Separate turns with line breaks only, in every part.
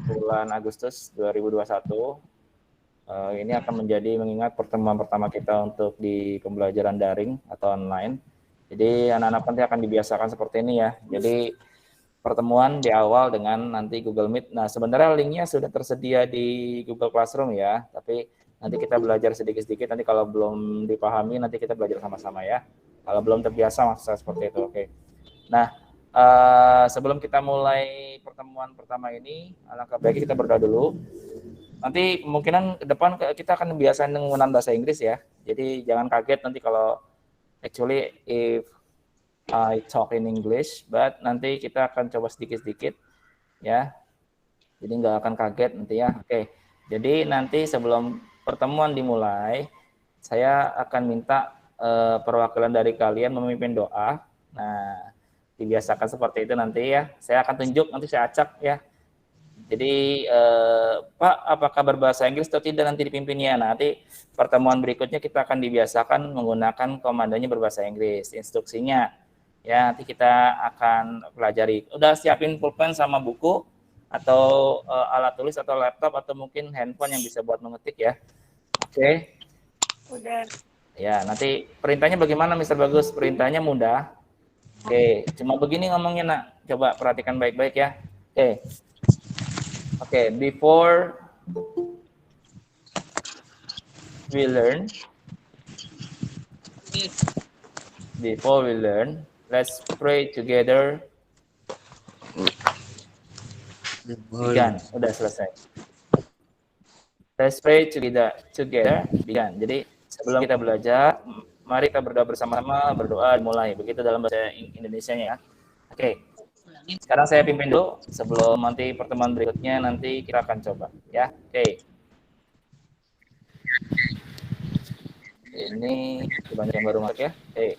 bulan Agustus 2021. Ini akan menjadi mengingat pertemuan pertama kita untuk di pembelajaran daring atau online. Jadi anak-anak nanti akan dibiasakan seperti ini ya. Jadi pertemuan di awal dengan nanti Google Meet. Nah, sebenarnya linknya sudah tersedia di Google Classroom ya, tapi nanti kita belajar sedikit-sedikit. Nanti kalau belum dipahami, nanti kita belajar sama-sama ya. Kalau belum terbiasa, maksudnya seperti itu. Oke. Nah, sebelum kita mulai pertemuan pertama ini, alangkah baiknya kita berdoa dulu. Nanti kemungkinan ke depan kita akan biasain menggunakan bahasa Inggris ya. Jadi jangan kaget nanti kalau actually if I talk in English, but nanti kita akan coba sedikit-sedikit ya. Jadi nggak akan kaget nanti ya. Oke. Jadi nanti sebelum pertemuan dimulai, saya akan minta perwakilan dari kalian memimpin doa. Nah, dibiasakan seperti itu nanti ya. Saya akan tunjuk, nanti saya acak ya. Jadi Pak, apakah berbahasa Inggris atau tidak nanti dipimpinnya. Nanti pertemuan berikutnya kita akan dibiasakan menggunakan komandanya berbahasa Inggris, instruksinya. Ya, nanti kita akan pelajari. Udah siapin pulpen sama buku atau alat tulis atau laptop atau mungkin handphone yang bisa buat mengetik ya. Oke.
Udah.
Ya, nanti perintahnya bagaimana Mr. Bagus? Perintahnya mudah. Oke, cuma begini ngomongnya nak. Coba perhatikan baik-baik ya. Oke. Okay, before we learn, let's pray together. Begin, udah selesai. Let's pray together. Begin. Jadi sebelum kita belajar, mari kita berdoa bersama-sama, berdoa mulai. Begitu dalam bahasa Indonesianya ya. Oke. Sekarang saya pimpin dulu sebelum nanti pertemuan berikutnya nanti kita akan coba ya. Oke. Ini banyak yang baru masuk ya. Oke.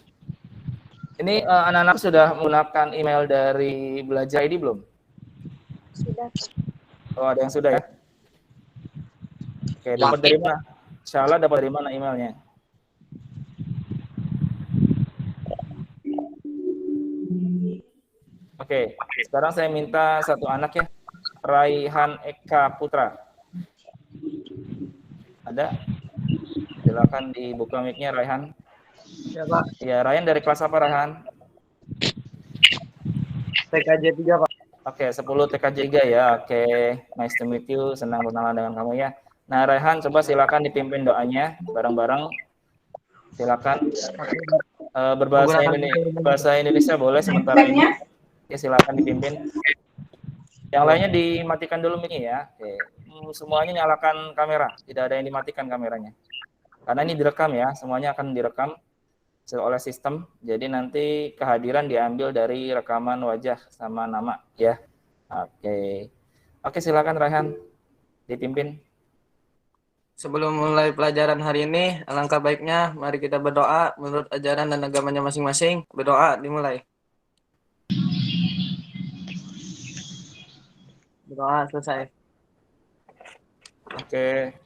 Ini anak-anak sudah menggunakan email dari Belajar ID belum?
Sudah.
Oh, ada yang sudah ya? Oke, dapat dari mana? Insya dapat dari mana emailnya? Oke, sekarang saya minta satu anak ya, Raihan Eka Putra. Ada? Silakan dibuka mic-nya Raihan.
Ya Pak.
Ya, Raihan dari kelas apa Raihan?
TKJ 3 Pak.
Oke, 10 TKJ 3 ya. Oke, nice to meet you. Senang berkenalan dengan kamu ya. Nah, Raihan coba silakan dipimpin doanya bareng-bareng. Silakan berbahasa Indonesia boleh sementara ini. Ya, silakan dipimpin. Yang lainnya dimatikan dulu mic-nya ya. Oke. Semuanya nyalakan kamera, tidak ada yang dimatikan kameranya. Karena ini direkam ya, semuanya akan direkam oleh sistem. Jadi nanti kehadiran diambil dari rekaman wajah sama nama ya. Oke. Oke, silakan Raihan dipimpin.
Sebelum mulai pelajaran hari ini, alangkah baiknya mari kita berdoa menurut ajaran dan agamanya masing-masing. Berdoa dimulai. Berdoa selesai.
Oke.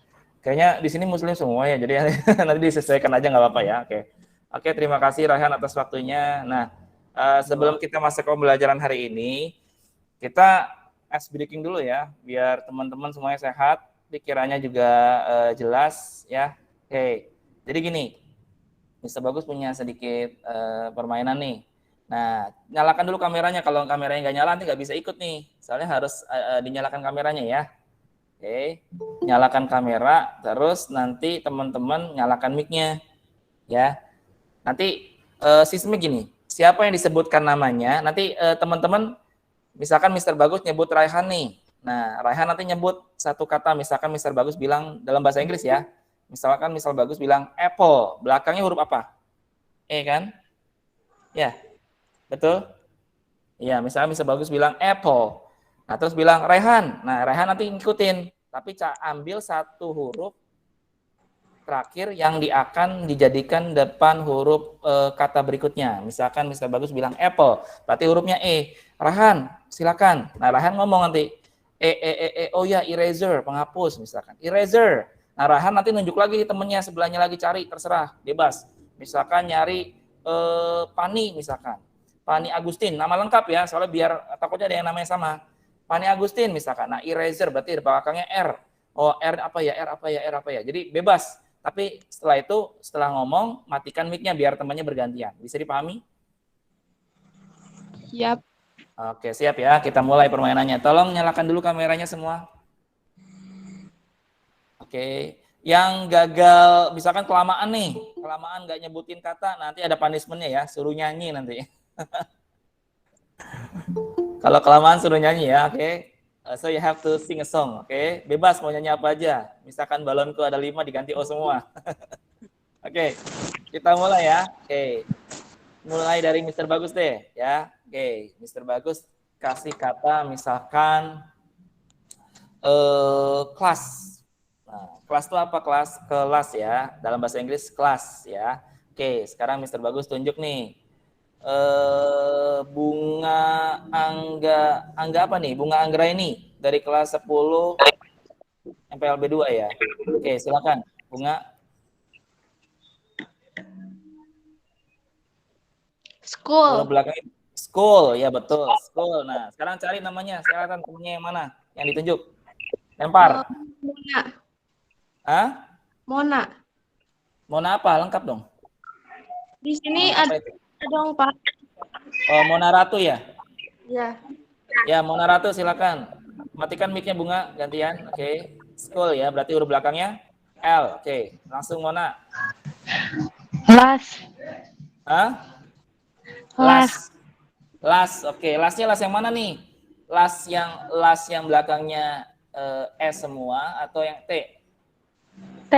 Kayaknya di sini muslim semua ya, jadi nanti disesuaikan aja nggak apa-apa ya. Oke, terima kasih Raihan atas waktunya. Nah, sebelum kita masuk ke pembelajaran hari ini, kita ice breaking dulu ya, biar teman-teman semuanya sehat, pikirannya juga jelas ya. Oke, jadi gini, Mr. Bagus punya sedikit permainan nih. Nah, nyalakan dulu kameranya. Kalau kameranya nggak nyala, nanti nggak bisa ikut nih. Soalnya harus dinyalakan kameranya ya. Oke, nyalakan kamera, terus nanti teman-teman nyalakan mic-nya. Ya, nanti sistemnya gini, siapa yang disebutkan namanya, nanti teman-teman, misalkan Mr. Bagus nyebut Raihan nih. Nah, Raihan nanti nyebut satu kata, misalkan Mr. Bagus bilang dalam bahasa Inggris ya. Misalkan Mr. Bagus bilang apple, belakangnya huruf apa? E kan? Ya, betul? Iya, misalnya Mr. Bagus bilang apple. Nah, terus bilang Raihan. Nah, Raihan nanti ngikutin. Tapi ambil satu huruf terakhir yang akan dijadikan depan huruf kata berikutnya. Misalkan Mr. Bagus bilang apple, berarti hurufnya E. Raihan, silakan. Nah, Raihan ngomong nanti oh ya, eraser, penghapus misalkan. Eraser. Nah, Raihan nanti nunjuk lagi temennya sebelahnya lagi cari, terserah, bebas. Misalkan nyari Pani misalkan. Pani Agustin, nama lengkap ya, soalnya biar takutnya ada yang namanya sama. Fani Agustin misalkan. Nah, eraser berarti di belakangnya R. Oh, R apa ya? R apa ya? R apa ya? Jadi bebas. Tapi setelah itu, setelah ngomong, matikan mic-nya biar temannya bergantian. Bisa dipahami?
Siap.
Oke, siap ya. Kita mulai permainannya. Tolong nyalakan dulu kameranya semua. Oke. Yang gagal, misalkan kelamaan nih. Kelamaan nggak nyebutin kata, nanti ada punishment-nya ya. Suruh nyanyi nanti. Kalau kelamaan suruh nyanyi ya, oke. So you have to sing a song, oke. Bebas mau nyanyi apa aja. Misalkan balonku ada 5 diganti O semua. Oke, kita mulai ya. Oke, mulai dari Mr. Bagus deh ya. Oke, Mr. Bagus kasih kata misalkan kelas. Nah, kelas itu apa? Kelas ya. Dalam bahasa Inggris kelas ya. Oke, sekarang Mr. Bagus tunjuk nih. Bunga Angga apa nih? Bunga Anggra ini dari kelas 10 MPLB 2 ya. Oke, silakan. Bunga.
School.
Huruf belakang school, ya betul. School. Nah, sekarang cari namanya. Silakan temennya yang mana? Yang ditunjuk. Lempar.
Mona.
Hah?
Mona.
Mona apa? Lengkap dong.
Di sini
Mona apa
ada
itu?
dong, Pak.
Oh, Mona Ratu ya?
Ya.
Ya, Mona Ratu silakan. Matikan mic-nya Bunga, gantian. Oke. School ya, berarti huruf belakangnya L. Oke, langsung Mona.
Las.
Hah?
Las.
Las. Oke, lasnya las yang mana nih? Las yang belakangnya S semua atau yang T?
T.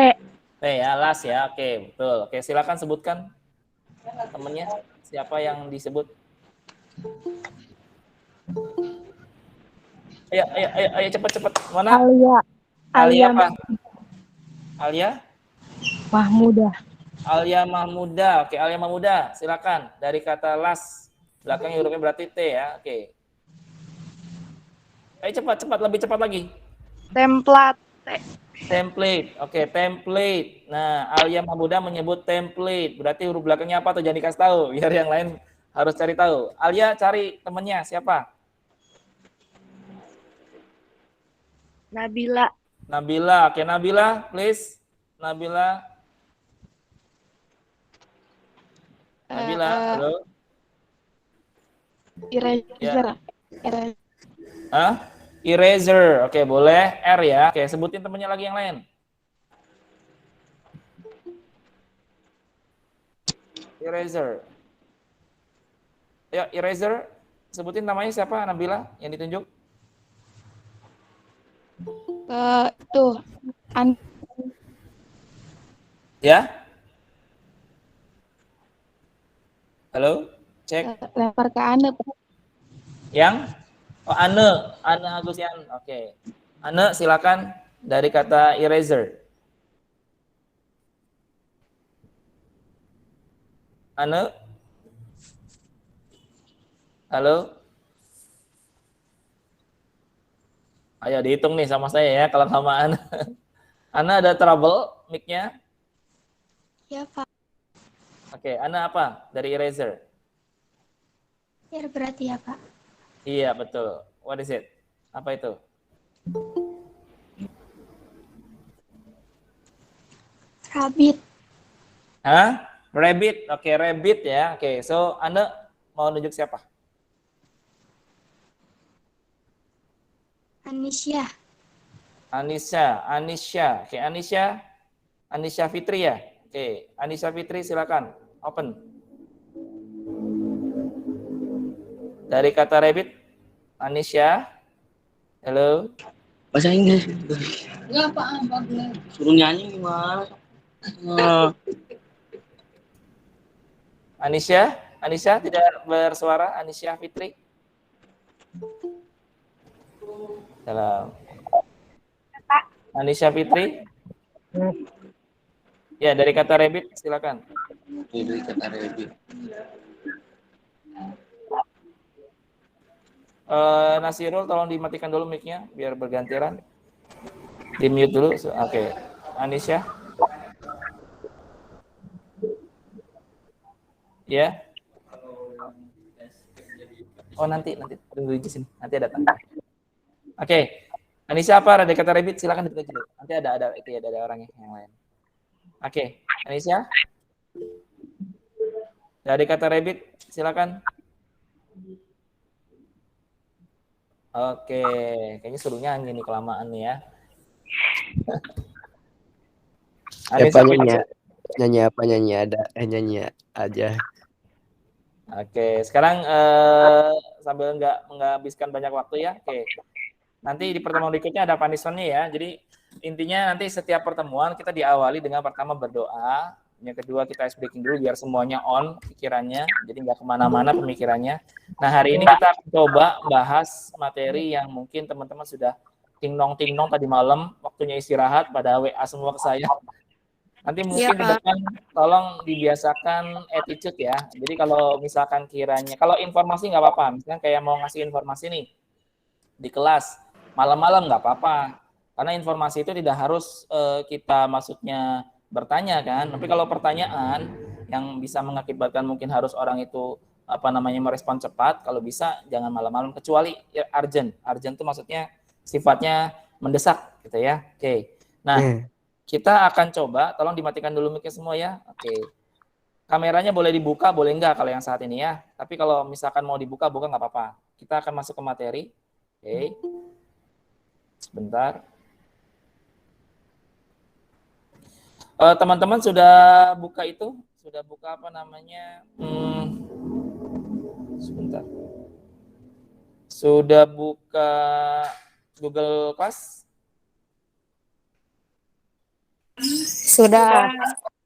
T ya, las ya. Oke, betul. Oke, silakan sebutkan temennya. Siapa yang disebut? Ayo cepat. Mana?
Alia.
Alia apa? Alia?
Mahmuda.
Alia Mahmuda. Oke, Alia Mahmuda. Silakan. Dari kata las, belakangnya hurufnya berarti T ya. Oke. Ayo cepat, lebih cepat lagi.
Template.
Template. Oke, template. Nah, Alia Mahmuda menyebut template. Berarti huruf belakangnya apa tuh? Jangan dikasih tahu, biar yang lain harus cari tahu. Alia cari temennya siapa?
Nabila.
Nabila. Oke, Nabila, please. Nabila. Nabila, halo.
Eraser.
Hah? Eraser. Oke, boleh. R ya. Oke, sebutin temennya lagi yang lain. Eraser. Ya, eraser. Sebutin namanya siapa, Nabila, yang ditunjuk?
Tuh.
Ya? Halo? Cek.
Lempar ke Ane.
Yang? Oh, Ane Agustian. Oke. Ane, silakan dari kata eraser. Ane? Halo? Ayo dihitung nih sama saya ya kalau sama Ane. Ane ada trouble mic-nya?
Ya, Pak.
Oke, Ane apa dari eraser?
Ya, berarti ya, Pak.
Iya, betul. What is it? Apa itu?
Rabbit.
Hah? Rabbit. Oke, rabbit ya. Oke, so Anda mau nunjuk siapa?
Anisya.
Anisya. Oke, Anisya Fitri ya. Oke, Anisya Fitri silakan. Open. Dari kata rabbit, Anisya. Halo.
Bahasa Inggris. Enggak, Pak. Suruh nyanyi gimana?
Anisya tidak bersuara. Anisya Fitri. Salam. Anisya Fitri. Ya, dari kata rabbit silakan.
Dari kata rabbit.
Nasirul tolong dimatikan dulu mic-nya biar bergantian. Di mute dulu. Oke. Anisya. Ya. Oh, nanti tunggu di sini. Nanti ada tanda. Oke. Anissa apa? Ada kata Rabbit? Silakan ditulis dulu. Nanti ada itu ya, ada orangnya yang lain. Oke. Anissa? Dari kata Rabbit, silakan. Oke, kayaknya suruhnya nih kelamaan nih ya.
Apa nyanyi apa nyanyi ada nyanyi aja.
Oke, sekarang sambil nggak menghabiskan banyak waktu ya. Oke, nanti di pertemuan berikutnya ada punishment-nya ya. Jadi intinya nanti setiap pertemuan kita diawali dengan pertama berdoa, yang kedua kita ice breaking dulu biar semuanya on pikirannya, jadi nggak kemana-mana pemikirannya. Nah hari ini kita akan coba bahas materi yang mungkin teman-teman sudah ting-nong tadi malam, waktunya istirahat pada WA semua ke saya. Nanti mungkin ke depan tolong dibiasakan attitude ya. Jadi kalau misalkan kiranya, kalau informasi nggak apa-apa, misalnya kayak mau ngasih informasi nih di kelas, malam-malam nggak apa-apa. Karena informasi itu tidak harus kita maksudnya bertanya kan. Tapi kalau pertanyaan yang bisa mengakibatkan mungkin harus orang itu merespon cepat, kalau bisa jangan malam-malam kecuali ya, urgent. Urgent itu maksudnya sifatnya mendesak gitu ya. Oke. Nah, kita akan coba, tolong dimatikan dulu mic-nya semua ya. Oke. Kameranya boleh dibuka, boleh enggak kalau yang saat ini ya. Tapi kalau misalkan mau dibuka, buka nggak apa-apa. Kita akan masuk ke materi. Oke. Sebentar. Teman-teman sudah buka itu? Sudah buka sebentar. Sudah buka Google Class?
Sudah.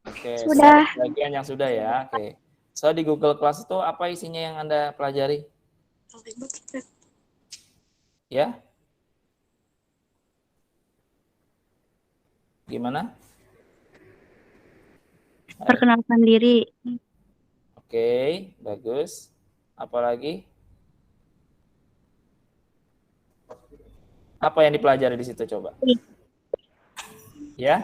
Oke,
Sudah.
bagian yang sudah ya. Oke. So di Google Class itu apa isinya yang Anda pelajari? Ya? Gimana?
Perkenalkan diri.
Oke, bagus. Apalagi? Apa yang dipelajari di situ coba? Ya?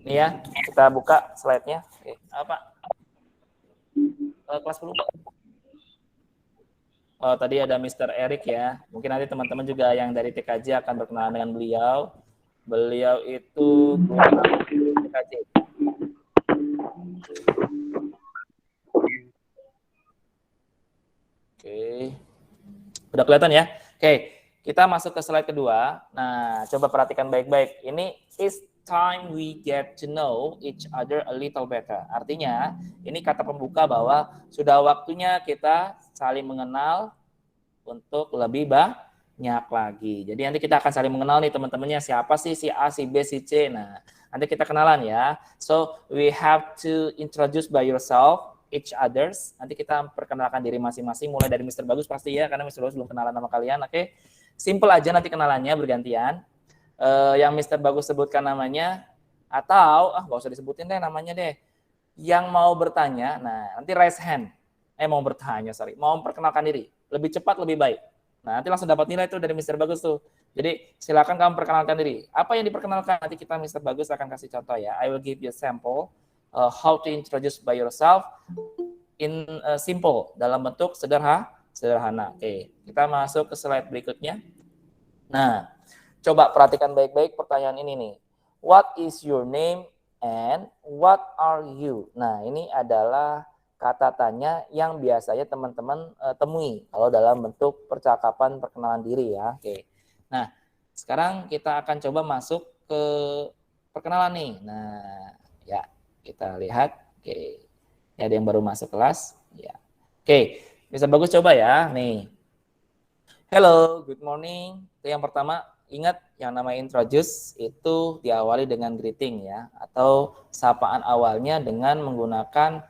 Ini ya, kita buka slide-nya. Oke, apa? Kelas 10. Oh, tadi ada Mr. Eric ya. Mungkin nanti teman-teman juga yang dari TKJ akan berkenalan dengan beliau. Beliau itu guru TKJ. Oke. Udah kelihatan ya? Oke, kita masuk ke slide kedua. Nah, coba perhatikan baik-baik. Ini is time we get to know each other a little better. Artinya, ini kata pembuka bahwa sudah waktunya kita saling mengenal untuk lebih banyak lagi. Jadi nanti kita akan saling mengenal nih teman-temannya, siapa sih si A, si B, si C. Nah, nanti kita kenalan ya. So, we have to introduce by yourself each others. Nanti kita perkenalkan diri masing-masing, mulai dari Mr. Bagus pasti ya, karena Mr. Bagus belum kenalan sama kalian. Oke, simple aja nanti kenalannya bergantian. Yang Mr. Bagus sebutkan namanya, atau nggak usah disebutin deh namanya deh. Yang mau bertanya, nah nanti raise hand. Mau memperkenalkan diri. Lebih cepat lebih baik. Nah nanti langsung dapat nilai tuh dari Mr. Bagus tuh. Jadi silakan kamu perkenalkan diri. Apa yang diperkenalkan nanti kita Mr. Bagus akan kasih contoh ya. I will give you a sample how to introduce by yourself in simple dalam bentuk sederhana. Oke, kita masuk ke slide berikutnya. Nah, coba perhatikan baik-baik pertanyaan ini nih. What is your name and what are you? Nah, ini adalah kata tanya yang biasanya teman-teman temui kalau dalam bentuk percakapan perkenalan diri ya. Oke. Nah, sekarang kita akan coba masuk ke perkenalan nih. Nah, ya, kita lihat. Oke. Ya, ada yang baru masuk kelas. Ya. Oke, bisa bagus coba ya. Nih. Hello, good morning. Itu yang pertama. Ingat yang namanya introduce itu diawali dengan greeting ya, atau sapaan awalnya dengan menggunakan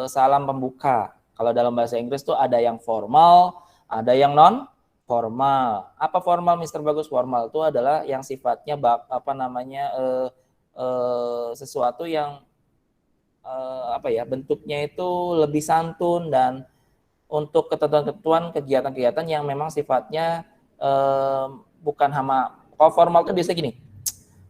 salam pembuka. Kalau dalam bahasa Inggris tuh ada yang formal, ada yang non formal. Apa formal, Mr. Bagus? Formal itu adalah yang sifatnya sesuatu yang bentuknya itu lebih santun dan untuk ketentuan-ketentuan kegiatan-kegiatan yang memang sifatnya bukan hama. Kalau formal itu biasanya gini,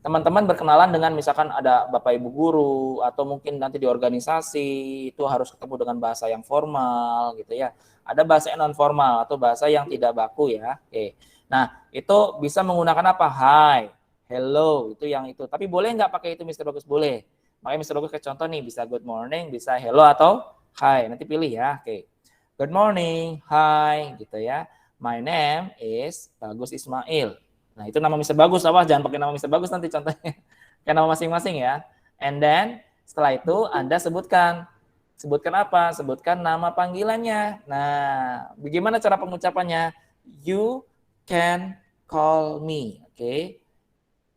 teman-teman berkenalan dengan misalkan ada Bapak Ibu guru atau mungkin nanti di organisasi itu harus ketemu dengan bahasa yang formal gitu ya. Ada bahasa yang non formal atau bahasa yang tidak baku ya. Oke. Nah, itu bisa menggunakan apa? Hi, hello, itu yang itu. Tapi boleh nggak pakai itu Mr. Bagus? Boleh. Makanya Mr. Bagus ke contoh nih, bisa good morning, bisa hello atau hi. Nanti pilih ya. Oke. Good morning, hi gitu ya. My name is Bagus Ismail. Nah, itu nama Mr. Bagus, awas jangan pakai nama Mr. Bagus nanti contohnya. Kayak nama masing-masing ya. And then setelah itu Anda sebutkan. Sebutkan apa? Sebutkan nama panggilannya. Nah, bagaimana cara pengucapannya? You can call me. Oke.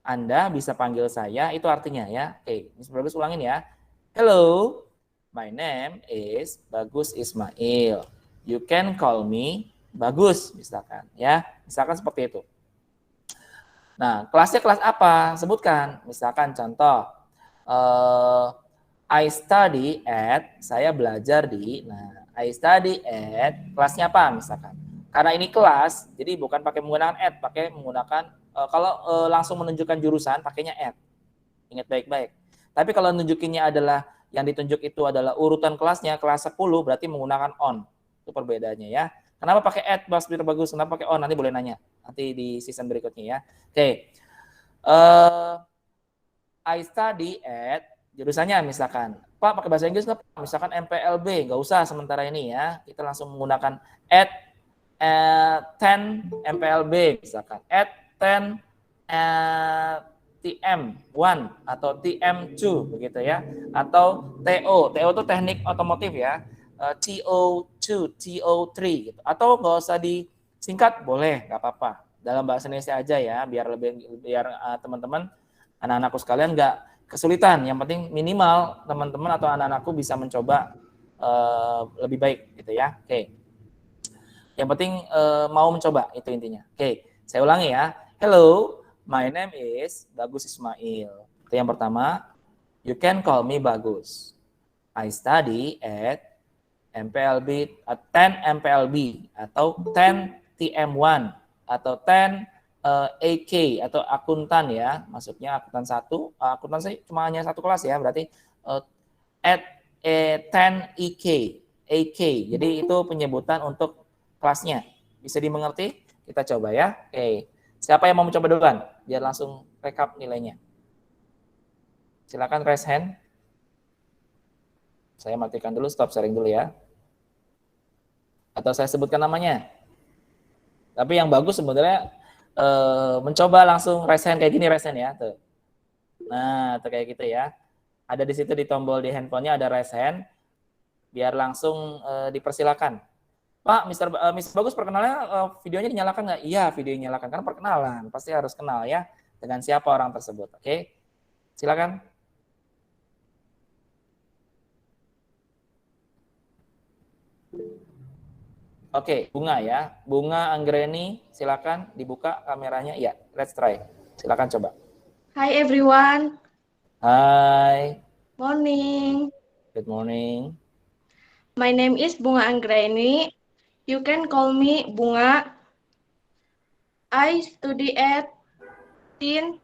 Anda bisa panggil saya, itu artinya ya. Oke, Mr. Bagus ulangin ya. Hello, my name is Bagus Ismail. You can call me Bagus, misalkan ya. Misalkan seperti itu. Nah, kelasnya kelas apa? Sebutkan. Misalkan contoh, I study at, saya belajar di, nah, I study at, kelasnya apa misalkan. Karena ini kelas, jadi bukan pakai menggunakan at, pakai menggunakan, kalau langsung menunjukkan jurusan, pakainya at. Ingat baik-baik. Tapi kalau nunjukinnya adalah, yang ditunjuk itu adalah urutan kelasnya, kelas 10, berarti menggunakan on. Itu perbedaannya ya. Kenapa pakai at, Bagus? Kenapa pakai on? Nanti boleh nanya. Nanti di season berikutnya ya. Oke. I study at, jurusannya misalkan. Pak, pakai bahasa Inggris nggak? Misalkan MPLB, nggak usah sementara ini ya. Kita langsung menggunakan at 10 MPLB misalkan. At 10 TM1 atau TM2 begitu ya. Atau TO itu teknik otomotif ya. TO2, TO3 gitu. Atau nggak usah disingkat, boleh, nggak apa-apa. Dalam bahasa Indonesia aja ya, biar teman-teman, anak-anakku sekalian nggak kesulitan. Yang penting minimal teman-teman atau anak-anakku bisa mencoba lebih baik gitu ya. Oke. Yang penting mau mencoba, itu intinya. Oke, saya ulangi ya. Hello, my name is Bagus Ismail. Itu yang pertama. You can call me Bagus. I study at MPLB, 10 MPLB atau 10 TM1 atau 10 AK atau akuntan ya, maksudnya akuntan 1, akuntan sih cuma hanya satu kelas ya, berarti at 10 EK, AK. Jadi itu penyebutan untuk kelasnya. Bisa dimengerti? Kita coba ya. Oke. Siapa yang mau mencoba duluan? Biar langsung rekap nilainya. Silakan raise hand. Saya matikan dulu, stop sharing dulu ya. Atau saya sebutkan namanya. Tapi yang bagus sebenarnya mencoba langsung raise hand kayak gini, raise hand ya. Tuh. Nah, tuh kayak gitu ya. Ada di situ di tombol di handphonenya ada raise hand. Biar langsung dipersilakan. Pak, Mr. Bagus perkenalnya videonya dinyalakan nggak? Iya, videonya nyalakan. Karena perkenalan, pasti harus kenal ya dengan siapa orang tersebut. Oke, silakan. Oke, Bunga ya. Bunga Anggreni, silakan dibuka kameranya. Ya, let's try. Silakan coba.
Hi everyone.
Hai.
Morning.
Good morning.
My name is Bunga Anggraini. You can call me Bunga. I study at 10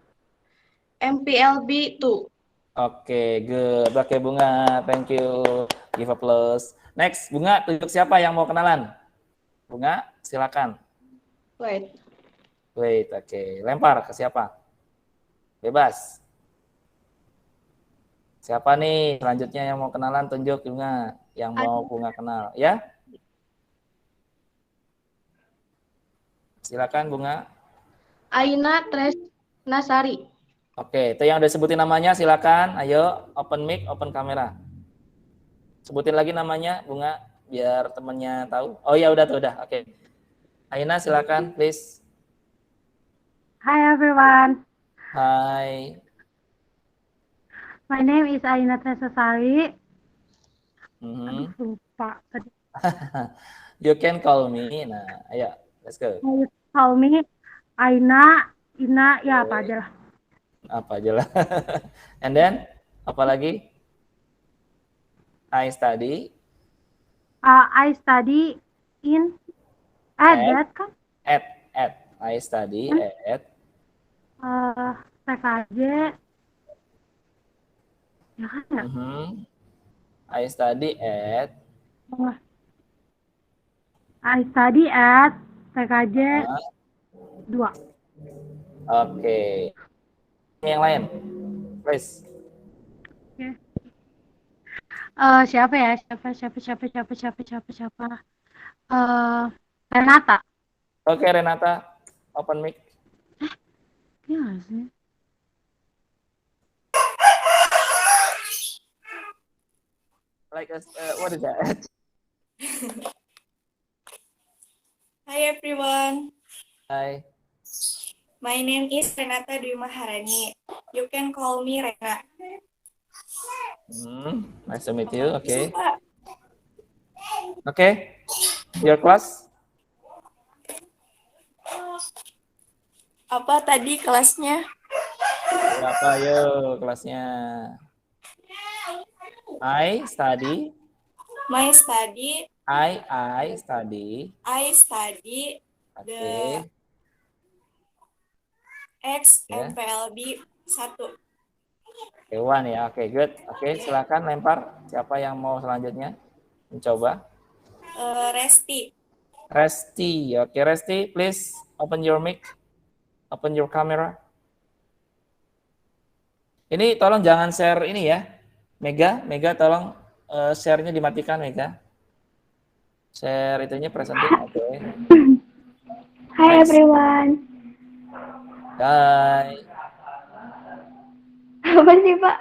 MPLB 2.
Oke, good. Oke, Bunga. Thank you. Give a plus. Next, Bunga, tunjuk siapa yang mau kenalan? Bunga, silakan.
Wait.
Oke. Lempar ke siapa? Bebas. Siapa nih selanjutnya yang mau kenalan? Tunjuk Bunga. Yang mau Bunga kenal. Ya? Silakan Bunga.
Aina Tresnasari.
Oke, itu yang udah sebutin namanya silakan. Ayo, open mic, open kamera. Sebutin lagi namanya Bunga biar temennya tahu. Oh ya udah tuh udah. Oke. Aina silakan please.
Hi everyone.
Hai.
My name is Aina Tresasari.
Mhm.
Lupa.
You can call me. Nah, ayo, let's go.
You call me Aina, Ina, ya apa aja lah.
Apa aja lah. And then apa lagi? I study
I study in
At?
that kan?
at I study at
Uh, TKJ. Ya kan ya?
I study at
I study at TKJ 2.
Oke. Yang lain, please.
Siapa ya? Siapa? Renata.
Oke, Renata, open mic.
Iya nggak sih?
Like what is that?
Hi everyone,
Hi.
my name is Renata Dwi Maharani. You can call me Rena.
Nice to meet you. Okay.
Pak.
Okay. Your class?
Apa tadi kelasnya?
Berapa yuk kelasnya? I study.
My study.
I study.
I study
Oke.
the XMPLB 1.
Oke, one ya. Oke, good. Oke, silakan lempar. Siapa yang mau selanjutnya mencoba?
Resti.
Resti. Oke, Resti, please open your mic. Open your camera. Ini tolong jangan share ini ya. Mega tolong share-nya dimatikan Mega. Share itunya presenting. Oke.
Hi
Next.
everyone.
Hai.
Apa sih Pak?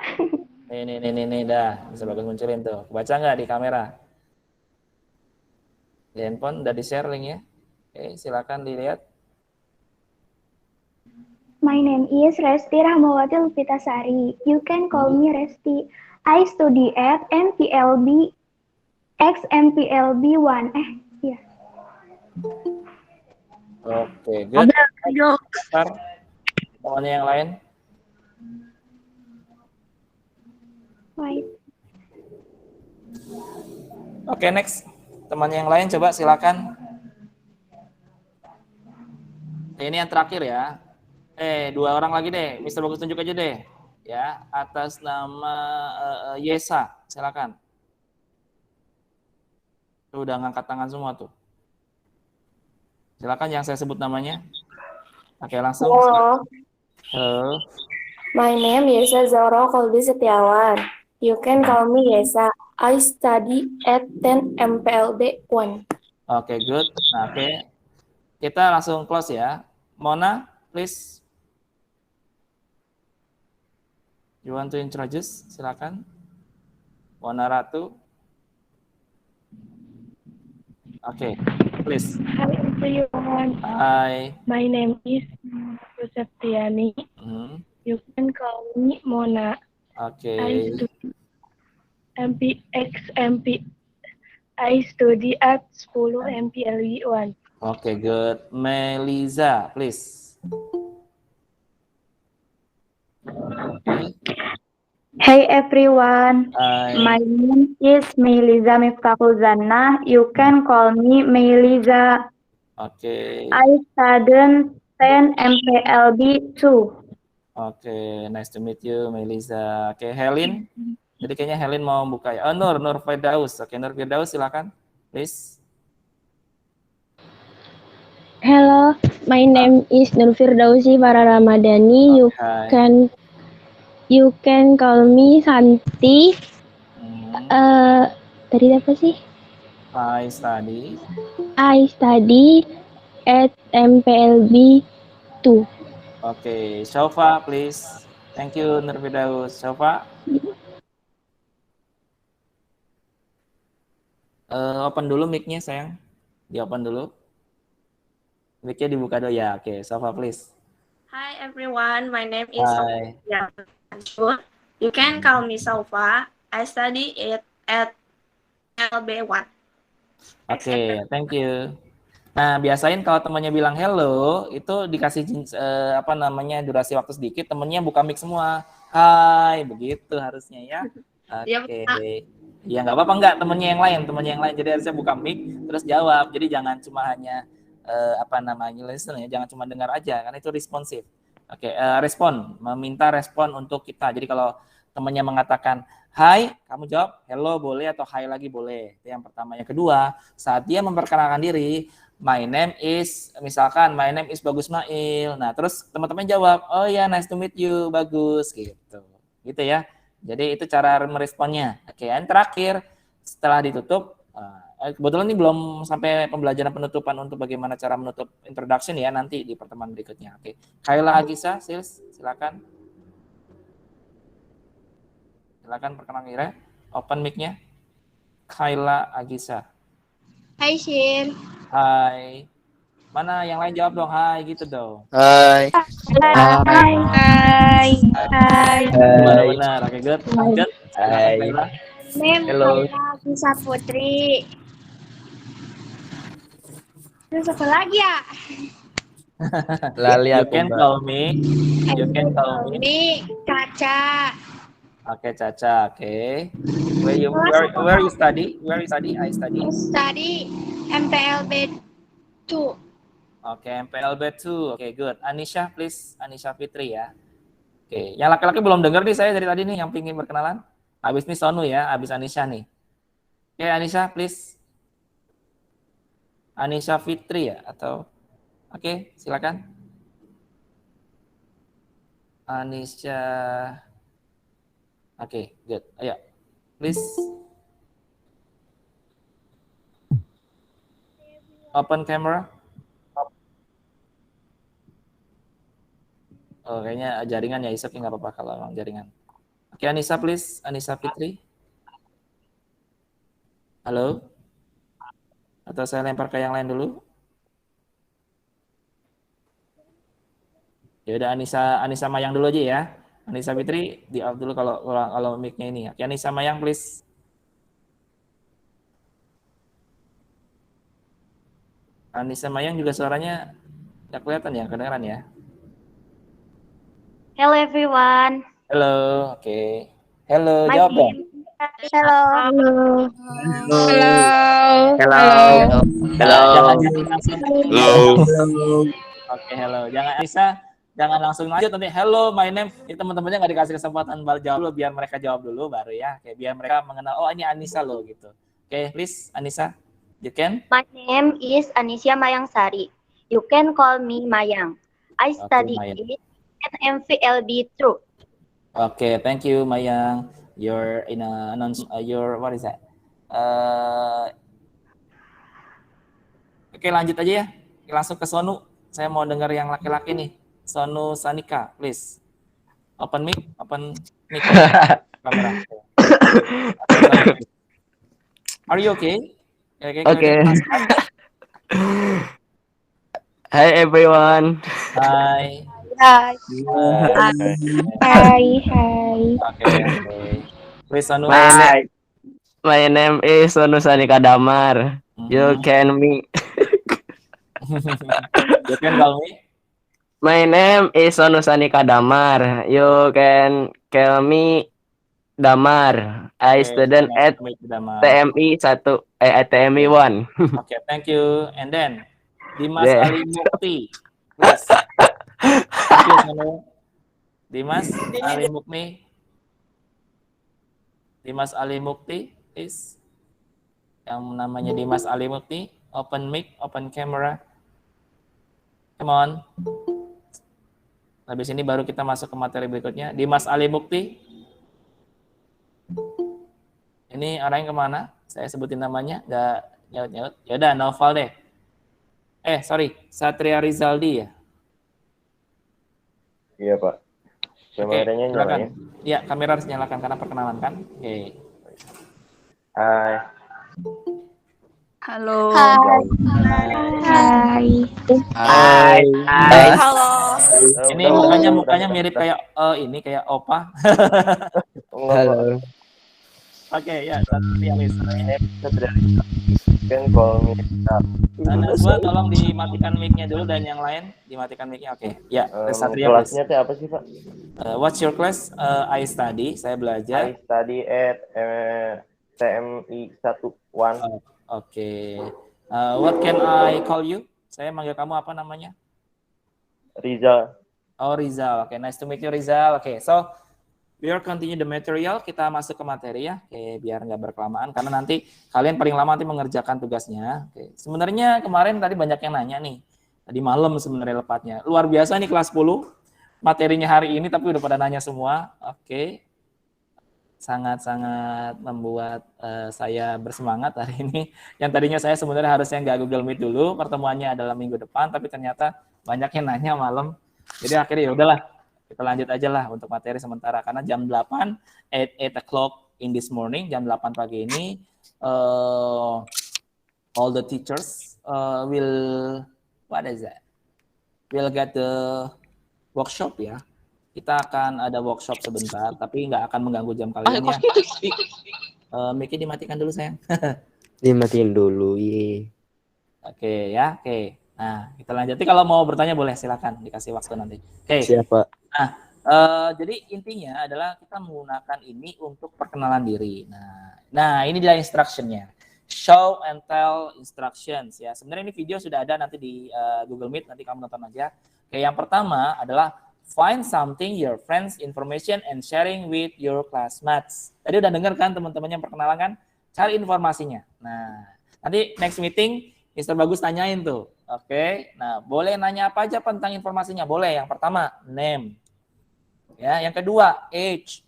Nih, dah. Bisa bagus munculin tuh. Baca nggak di kamera? Di handphone udah di-share linknya. Oke, silakan dilihat.
My name is Resti Rahmawati Lupitasari. You can call me Resti. I study at MPLB XMPLB 1. Iya.
Oke, good.
Yuk.
Ntar, temannya yang lain.
Wait.
Oke, next. Temannya yang lain coba silakan. Ini yang terakhir ya. 2 orang lagi deh. Mister Bagus tunjuk aja deh. Ya, atas nama Yesa, silakan. Tuh udah ngangkat tangan semua tuh. Silakan yang saya sebut namanya. Oke, langsung.
Halo,
Halo.
my name is Yesa Zahra Kolbi Setiawan. You can call me Yesa. I study at 10 MPLB 1.
Oke, good. Nah, oke. Kita langsung close ya. Mona, please. You want to introduce? Silakan. Mona Ratu. Oke, please.
Hi everyone.
Hai.
My name is Septiani. You can call me Mona.
Oke.
I study at 10 MPLB 1.
Oke, good. Meliza, please.
Hey everyone,
Hai.
my name is Meliza Miftahul Zana. You can call me Meliza.
Oke.
I study 10 MPLB 2.
Oke, nice to meet you, Meliza. Oke, Helen. Jadi kayaknya Helen mau buka ya. Oh, Nur Firdaus. Oke, Nur Firdaus silakan, please.
Hello, my name is Nur Firdausi Farah Ramadhani.
Hai.
You can call me Santi. Tadi apa sih?
I study.
I study at MPLB 2.
Oke, Shofa, please. Thank you, Nur Firdaus. Shofa. Open dulu mic-nya, sayang. Di-open dulu. Mic-nya dibuka dulu ya. Oke, Shofa, please.
Hi everyone, my name is
Hai.
Sofa. You can call me Sofa. I study at LB 1.
Oke, thank you. Nah, biasain kalau temannya bilang hello, itu dikasih durasi waktu sedikit, temennya buka mic semua. Hai, begitu harusnya ya. Oke. Ya nggak apa-apa nggak temennya yang lain. Jadi harusnya buka mic terus jawab. Jadi jangan cuma hanya listen ya, jangan cuma dengar aja, karena itu responsif. Oke, respon, meminta respon untuk kita. Jadi kalau temannya mengatakan hai, kamu jawab hello boleh atau hai lagi boleh. Itu yang pertama. Yang kedua, saat dia memperkenalkan diri, my name is, misalkan my name is Bagus Mail. Nah, terus teman-teman jawab, oh ya, nice to meet you, Bagus, gitu. Gitu ya. Jadi itu cara meresponnya. Oke, yang terakhir, setelah ditutup, kebetulan ini belum sampai pembelajaran penutupan untuk bagaimana cara menutup introduction ya, nanti di pertemuan berikutnya. Oke, Kayla Agisa, silakan. Silakan perkenalan diri. Open mic-nya. Kayla Agisa.
Hai, Shin.
Hai. Mana yang lain jawab dong, hai gitu dong.
Hai.
Hai.
Hai. Hai.
Benar-benar. Oke, good. Lanjut. Silakan
Hai.
Kayla.
Hello.
Bisa Putri. Terus apa lagi ya?
Lali
You
aku,
can
Mbak.
call me. You can call me.
Ini Caca.
Oke, Caca. Oke. Where you study? Where you study? I study.
Study MPLB 2.
Oke, MPLB 2. Oke, good. Anisha, please. Anisha Fitri ya. Oke, yang laki-laki belum dengar nih saya dari tadi nih yang pingin berkenalan. Habis nih Sonu ya, habis Anisha nih. Oke, Anisha, please. Anisha Fitri ya atau oke, silakan. Anisha. Oke, good. Ayo. Please. Open camera. Oh, kayaknya jaringan ya, Isok nggak apa-apa kalau emang jaringan. Oke, Anissa please. Anissa Fitri. Halo? Atau saya lempar ke yang lain dulu? Ya udah Anissa Mayang dulu aja ya. Anissa Fitri di off dulu kalau mic-nya ini. Oke, Anissa Mayang please. Anissa Mayang juga suaranya nggak kelihatan ya, kedengeran ya.
Hello everyone.
Halo, oke. Halo,
My
jawab dong.
name. Hello.
Hello.
Jangan langsung. Oke, hello. Jangan jangan langsung lanjut nanti. Hello, my name. Ini teman-temannya nggak dikasih kesempatan jawab dulu, biar mereka jawab dulu baru ya. Oke, biar mereka mengenal. Oh, ini Anissa loh gitu. Oke, please, Anissa, you can.
My name is Anisha Mayangsari. You can call me Mayang. I study
Mayang.
at MVLB 2.
Oke, thank you, Mayang. Your your what is that? Oke, lanjut aja ya. Langsung ke Sonu. Saya mau dengar yang laki-laki nih. Sonu Sanika, please. Open mic. Kamera. Are you okay?
Okay. Hi everyone.
Hai.
Hai.
Hai.
Hai.
Oke. Please, Sonu.
My name is Sonu Sanika Damar. You can me.
You can call me.
My name is Sonu Sanika Damar. You can call me Damar. I student at TMI 1, TMI 1.
Okay, thank you. And then Dimas Ali Mukti. Please. Thank you, Sonu. Dimas Ali Mukti. Dimas Ali Mukti, please. Yang namanya Dimas Ali Mukti. Open mic, open camera. Come on. Habis ini baru kita masuk ke materi berikutnya. Dimas Ali Mukti. Ini orangnya kemana? Saya sebutin namanya, nggak nyaut-nyaut. Yaudah, Noval deh. Sorry, Satria Rizaldi ya?
Iya, Pak. Kameranya nyala ya?
Iya, kamera harus nyalakan karena perkenalan kan? Oke.
Hai.
Halo.
Hai.
Halo.
Ini mukanya mirip kayak ini kayak opa.
Halo.
Oke, ya, Satria Rizaldi.
Kan call me.
Gua tolong dimatikan mic-nya dulu dan yang lain dimatikan mic-nya. Oke. Ya, Satria.
Kelasnya itu apa sih, Pak?
What's your class? I study, saya belajar.
I study at TMI 1.
Oke. What can I call you? Saya manggil kamu apa namanya?
Rizal.
Oh, Rizal. Oke, nice to meet you, Rizal. Oke, so we are continue the material. Kita masuk ke materi ya. Oke, biar nggak berkelamaan. Karena nanti kalian paling lama nanti mengerjakan tugasnya. Oke, sebenarnya kemarin tadi banyak yang nanya nih. Tadi malam sebenarnya lepatnya. Luar biasa nih kelas 10. Materinya hari ini tapi udah pada nanya semua. Oke. Sangat-sangat membuat saya bersemangat hari ini. Yang tadinya saya sebenarnya harusnya nggak Google Meet dulu. Pertemuannya adalah minggu depan. Tapi ternyata banyak yang nanya malam. Jadi akhirnya ya udahlah, kita lanjut aja lah untuk materi sementara karena jam 8 8 o'clock in this morning, jam 8 pagi ini all the teachers will get the workshop ya. Kita akan ada workshop sebentar tapi nggak akan mengganggu jam kalian ya. Mic-nya dimatikan dulu sayang.
Dimatiin dulu, ye.
Oke ya, oke. Nah, kita lanjut. Kalau mau bertanya boleh, silakan dikasih waktu nanti. Oke.
Siapa?
Nah, jadi intinya adalah kita menggunakan ini untuk perkenalan diri. Nah ini dia instruction-nya. Show and tell instructions ya. Sebenarnya ini video sudah ada nanti di Google Meet, nanti kamu nonton aja. Oke, yang pertama adalah find something your friends information and sharing with your classmates. Tadi udah dengar kan teman-teman yang perkenalan kan? Cari informasinya. Nah, nanti next meeting Mr. Bagus tanyain tuh. Oke. Nah, boleh nanya apa aja tentang informasinya? Boleh. Yang pertama, name. Ya, yang kedua, age.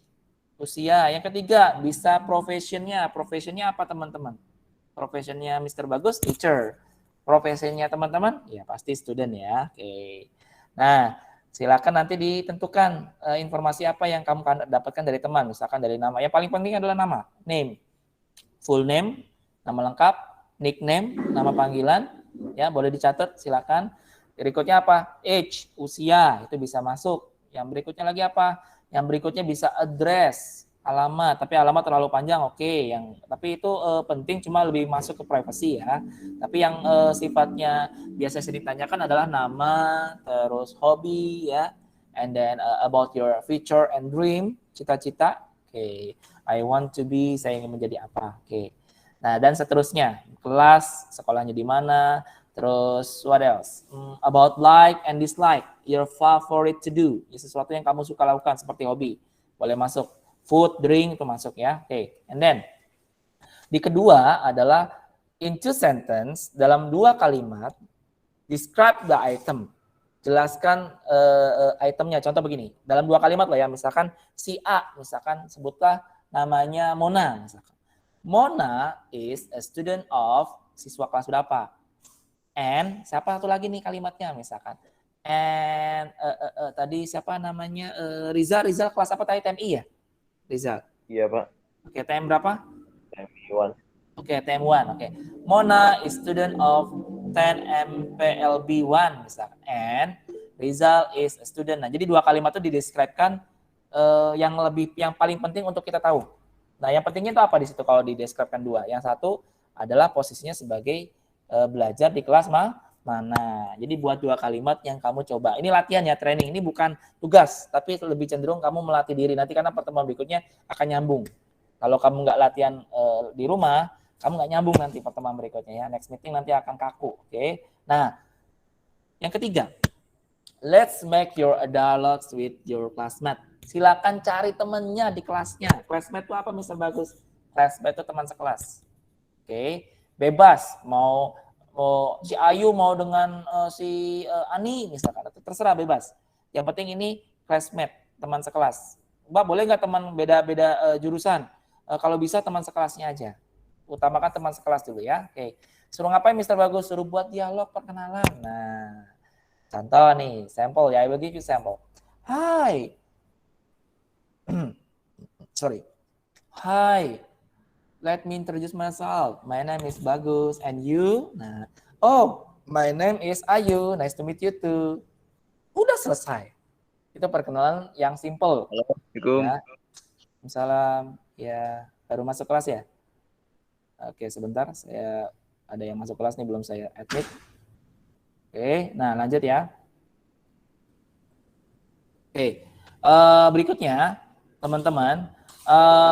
Usia. Yang ketiga, bisa professionnya. Professionnya apa teman-teman? Professionnya Mr. Bagus, teacher. Profesinya teman-teman? Ya, pasti student ya. Oke. Nah, silakan nanti ditentukan informasi apa yang kamu dapatkan dari teman. Misalkan dari nama. Yang paling penting adalah nama. Name. Full name, nama lengkap, nickname, nama panggilan. Ya, boleh dicatat, silakan. Berikutnya apa? Age, usia, itu bisa masuk. Yang berikutnya lagi apa? Yang berikutnya bisa address, alamat. Tapi alamat terlalu panjang, oke. Tapi itu penting, cuma lebih masuk ke privacy ya. Tapi yang sifatnya biasa sering ditanyakan adalah nama, terus hobi ya, and then about your future and dream, cita-cita. Oke. I want to be, saya ingin menjadi apa? Oke. Nah, dan seterusnya, kelas, sekolahnya di mana, terus what else? About like and dislike, your favorite to do, ya, sesuatu yang kamu suka lakukan seperti hobi, boleh masuk. Food, drink itu masuk ya. Oke. And then di kedua adalah in two sentence, dalam 2 kalimat, describe the item. Jelaskan itemnya. Contoh begini, dalam 2 kalimat lah ya. Misalkan si A, misalkan sebutlah namanya Mona, misalkan. Mona is a student of, siswa kelas berapa? And siapa satu lagi nih kalimatnya misalkan. And tadi siapa namanya? Rizal kelas apa tadi? TMI ya? Rizal.
Iya, Pak.
Oke, TM berapa?
TM1.
Oke, TM1. Oke. Mona is student of 10 MPLB1 misalkan. And Rizal is a student. Nah, jadi 2 kalimat itu dideskripsikan yang paling penting untuk kita tahu. Nah, yang pentingnya itu apa di situ kalau dideskripsikan 2? Yang satu adalah posisinya sebagai belajar di kelas mana. Jadi buat 2 kalimat yang kamu coba. Ini latihan ya, training. Ini bukan tugas, tapi lebih cenderung kamu melatih diri. Nanti karena pertemuan berikutnya akan nyambung. Kalau kamu nggak latihan di rumah, kamu nggak nyambung nanti pertemuan berikutnya ya. Next meeting nanti akan kaku. Oke. Nah, yang ketiga, let's make your dialogues with your classmate. Silakan cari temennya di kelasnya. Classmate itu apa, Mr. Bagus? Classmate itu teman sekelas. Oke, bebas. Mau si Ayu mau dengan si Ani misalkan, terserah, bebas. Yang penting ini classmate, teman sekelas. Mbak, boleh nggak teman beda-beda jurusan? Kalau bisa teman sekelasnya aja. Utamakan teman sekelas dulu ya. Oke. Suruh ngapain Mr. Bagus? Suruh buat dialog perkenalan. Nah, contoh nih, sampel ya. I will give you sample. Hi. Sorry. Hi. Let me introduce myself. My name is Bagus. And you? Nah. Oh, my name is Ayu. Nice to meet you too. Udah selesai. Itu perkenalan yang simple.
Assalamualaikum.
Ya. Waalaikumsalam. Ya, baru masuk kelas ya? Oke, sebentar. Saya ada yang masuk kelas nih, belum saya admit. Oke, nah lanjut ya. Oke, berikutnya teman-teman,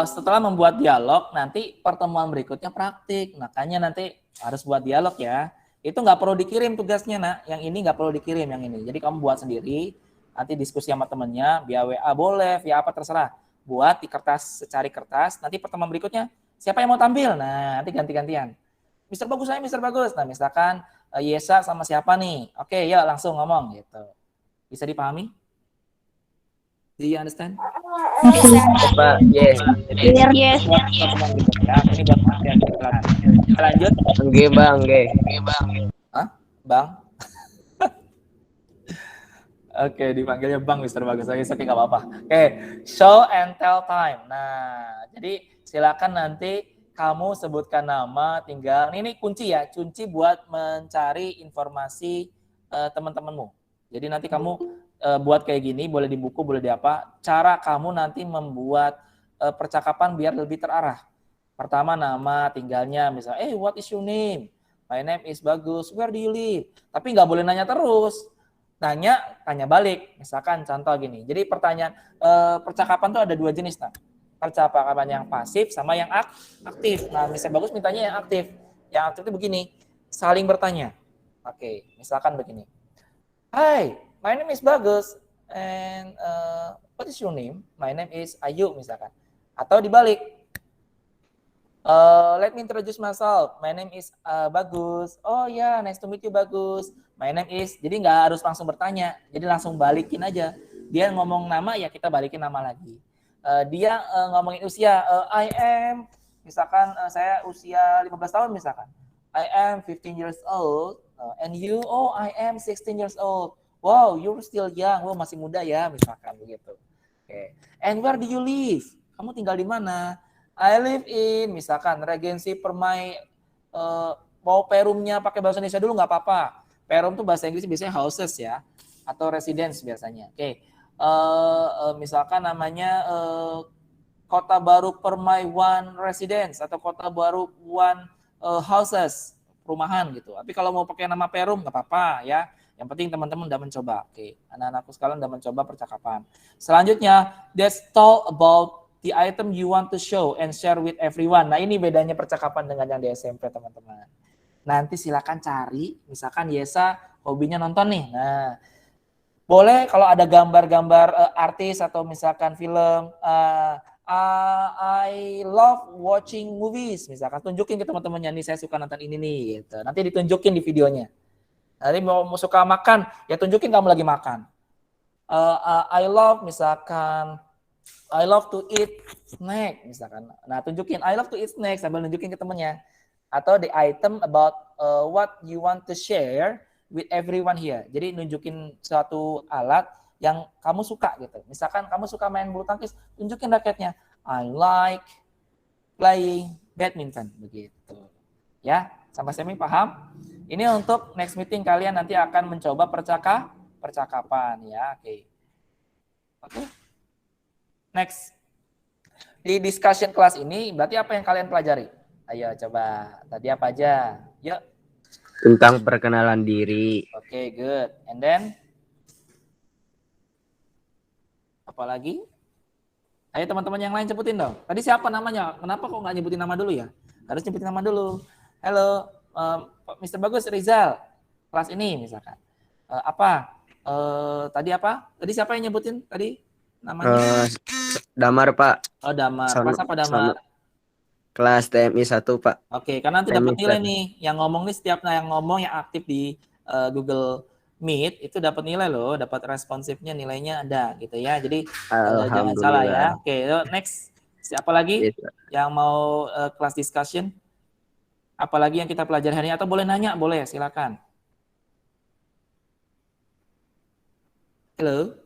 setelah membuat dialog, nanti pertemuan berikutnya praktik. Makanya nanti harus buat dialog ya. Itu nggak perlu dikirim tugasnya, nak. Yang ini nggak perlu dikirim, yang ini. Jadi kamu buat sendiri. nanti diskusi sama temennya, via WA boleh, via apa terserah. Buat di kertas, secari kertas, nanti pertemuan berikutnya, siapa yang mau tampil? Nah, nanti ganti-gantian. Mister Bagus, saya Mister Bagus. Nah, misalkan Yesa sama siapa nih? Oke, ya langsung ngomong gitu. Bisa dipahami? Do you understand?
Pak, yes.
Yes.
Pertemuan berikutnya, ini buat latihan. Kita lanjut.
Oke, Bang, oke.
Hah? Bang? Oke, dipanggilnya Bang Mister Bagus. Oke, nggak apa-apa. Oke, show and tell time. Nah, jadi silakan nanti kamu sebutkan nama, tinggal. Ini kunci ya, kunci buat mencari informasi teman-temanmu. Jadi nanti kamu buat kayak gini, boleh di buku, boleh di apa. Cara kamu nanti membuat percakapan biar lebih terarah. Pertama nama, tinggalnya, misalnya, what is your name? My name is Bagus. Where do you live? Tapi nggak boleh nanya terus. Tanya balik. Misalkan contoh gini. Jadi pertanyaan percakapan tuh ada dua jenis, nah. Percakapan yang pasif sama yang aktif. Nah, misalnya Bagus mintanya yang aktif. Yang aktif itu begini, saling bertanya. Oke, misalkan begini. Hi, my name is Bagus and what is your name? My name is Ayu misalkan. Atau dibalik. Let me introduce myself. My name is Bagus. Oh ya, nice to meet you Bagus. My name is. Jadi nggak harus langsung bertanya. Jadi langsung balikin aja. Dia ngomong nama ya kita balikin nama lagi. Dia ngomongin usia. I am. Misalkan saya usia 15 tahun misalkan. I am 15 years old. And you? Oh, I am 16 years old. Wow, you're still young. Wow, masih muda ya misalkan begitu. Okay. And where do you live? Kamu tinggal di mana? I live in, misalkan, Regency Permai, mau perumnya pakai bahasa Indonesia dulu nggak apa-apa. Perum tuh bahasa Inggris biasanya houses ya, atau residence biasanya. Oke, misalkan namanya Kota Baru Permai One Residence, atau Kota Baru One Houses, perumahan gitu. Tapi kalau mau pakai nama perum nggak apa-apa ya. Yang penting teman-teman udah mencoba. Oke, anak-anakku sekalian udah mencoba percakapan. Selanjutnya, let's talk about the item you want to show and share with everyone. Nah, ini bedanya percakapan dengan yang di SMP, teman-teman. Nanti silakan cari, misalkan Yesa hobinya nonton nih. Nah, boleh kalau ada gambar-gambar artis atau misalkan film, I love watching movies, misalkan tunjukin ke teman-temannya, nih saya suka nonton ini nih, gitu. Nanti ditunjukin di videonya. Nanti mau suka makan, ya tunjukin kamu lagi makan. I love misalkan I love to eat snack misalkan. Nah, tunjukin I love to eat snack sambil nunjukin ke temennya. Atau the item about what you want to share with everyone here. Jadi nunjukin suatu alat yang kamu suka gitu. Misalkan kamu suka main bulu tangkis, tunjukin raketnya. I like playing badminton begitu. Ya, sampai semi paham? Ini untuk next meeting kalian nanti akan mencoba percakapan ya. Oke. Next, di discussion kelas ini berarti apa yang kalian pelajari? Ayo coba, tadi apa aja? Yuk.
Tentang perkenalan diri.
Oke, good. And then? Apa lagi? Ayo teman-teman yang lain sebutin dong. Tadi siapa namanya? Kenapa kok nggak nyebutin nama dulu ya? Harus nyebutin nama dulu. Halo, Mr. Bagus Rizal, kelas ini misalkan. Tadi apa? Tadi siapa yang nyebutin tadi namanya?
Damar, Pak.
Oh, Damar. Kelas apa Damar?
Kelas TMI 1, Pak.
Oke, karena nanti dapat nilai nih. Yang ngomong nih setiap yang ngomong yang aktif di Google Meet itu dapat nilai loh, dapat responsifnya nilainya ada gitu ya. Jadi jangan salah ya. Oke, next. Siapa lagi yang mau kelas discussion? Apalagi yang kita pelajari hari ini atau boleh nanya, boleh silakan. Halo.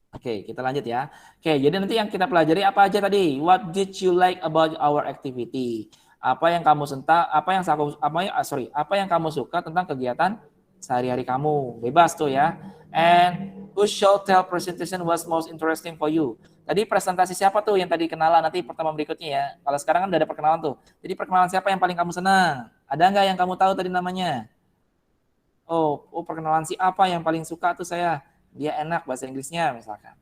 Oke, kita lanjut ya. Oke, jadi nanti yang kita pelajari apa aja tadi? What did you like about our activity? Apa yang kamu apa yang kamu suka tentang kegiatan sehari-hari kamu? Bebas tuh ya. And who shall tell presentation was most interesting for you? Tadi presentasi siapa tuh yang tadi kenalan, nanti pertemuan berikutnya ya. Kalau sekarang kan udah ada perkenalan tuh. Jadi perkenalan siapa yang paling kamu senang? Ada nggak yang kamu tahu tadi namanya? Oh, perkenalan si apa yang paling suka tuh saya. Dia enak bahasa Inggrisnya misalkan.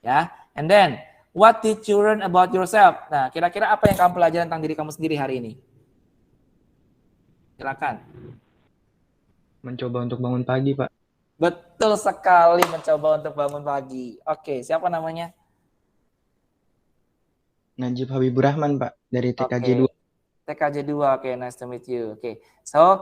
Ya. And then, what did you learn about yourself? Nah, kira-kira apa yang kamu pelajari tentang diri kamu sendiri hari ini? Silakan.
Mencoba untuk bangun pagi, Pak.
Betul sekali, mencoba untuk bangun pagi. Oke, siapa namanya?
Najib Habibur Rahman, Pak, dari TKJ 2.
TKJ 2, oke, nice to meet you. Oke, so,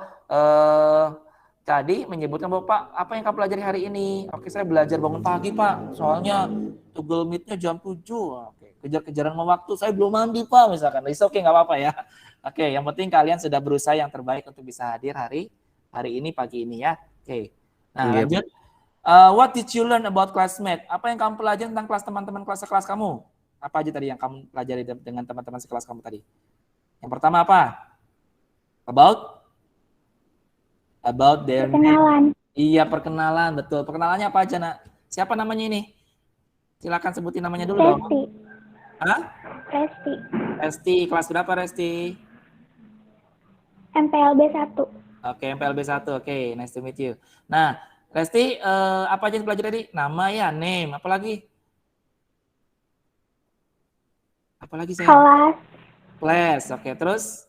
tadi menyebutkan bahwa Pak, apa yang kamu pelajari hari ini? Oke, saya belajar bangun pagi, Pak. Soalnya Google Meet-nya jam 7. Oke, kejar-kejaran sama waktu, saya belum mandi, Pak, misalkan. It's okay, nggak apa-apa ya. Oke, yang penting kalian sudah berusaha yang terbaik untuk bisa hadir hari ini, pagi ini ya. Oke, nah lanjut. What did you learn about classmate? Apa yang kamu pelajari tentang kelas teman-teman kelas kamu? Apa aja tadi yang kamu pelajari dengan teman-teman sekelas kamu tadi? Yang pertama apa? About their
Perkenalan.
Iya, perkenalan, betul. Perkenalannya apa aja, Nak? Siapa namanya ini? Silakan sebutin namanya dulu dong.
Resti.
Hah?
Resti.
Resti, kelas berapa Resti?
MPLB 1.
Oke, MPLB 1. Oke, nice to meet you. Nah, Resti, apa aja yang pelajari tadi? Nama ya, name, apa lagi? Apalagi saya?
Kelas.
Kelas, oke. Terus?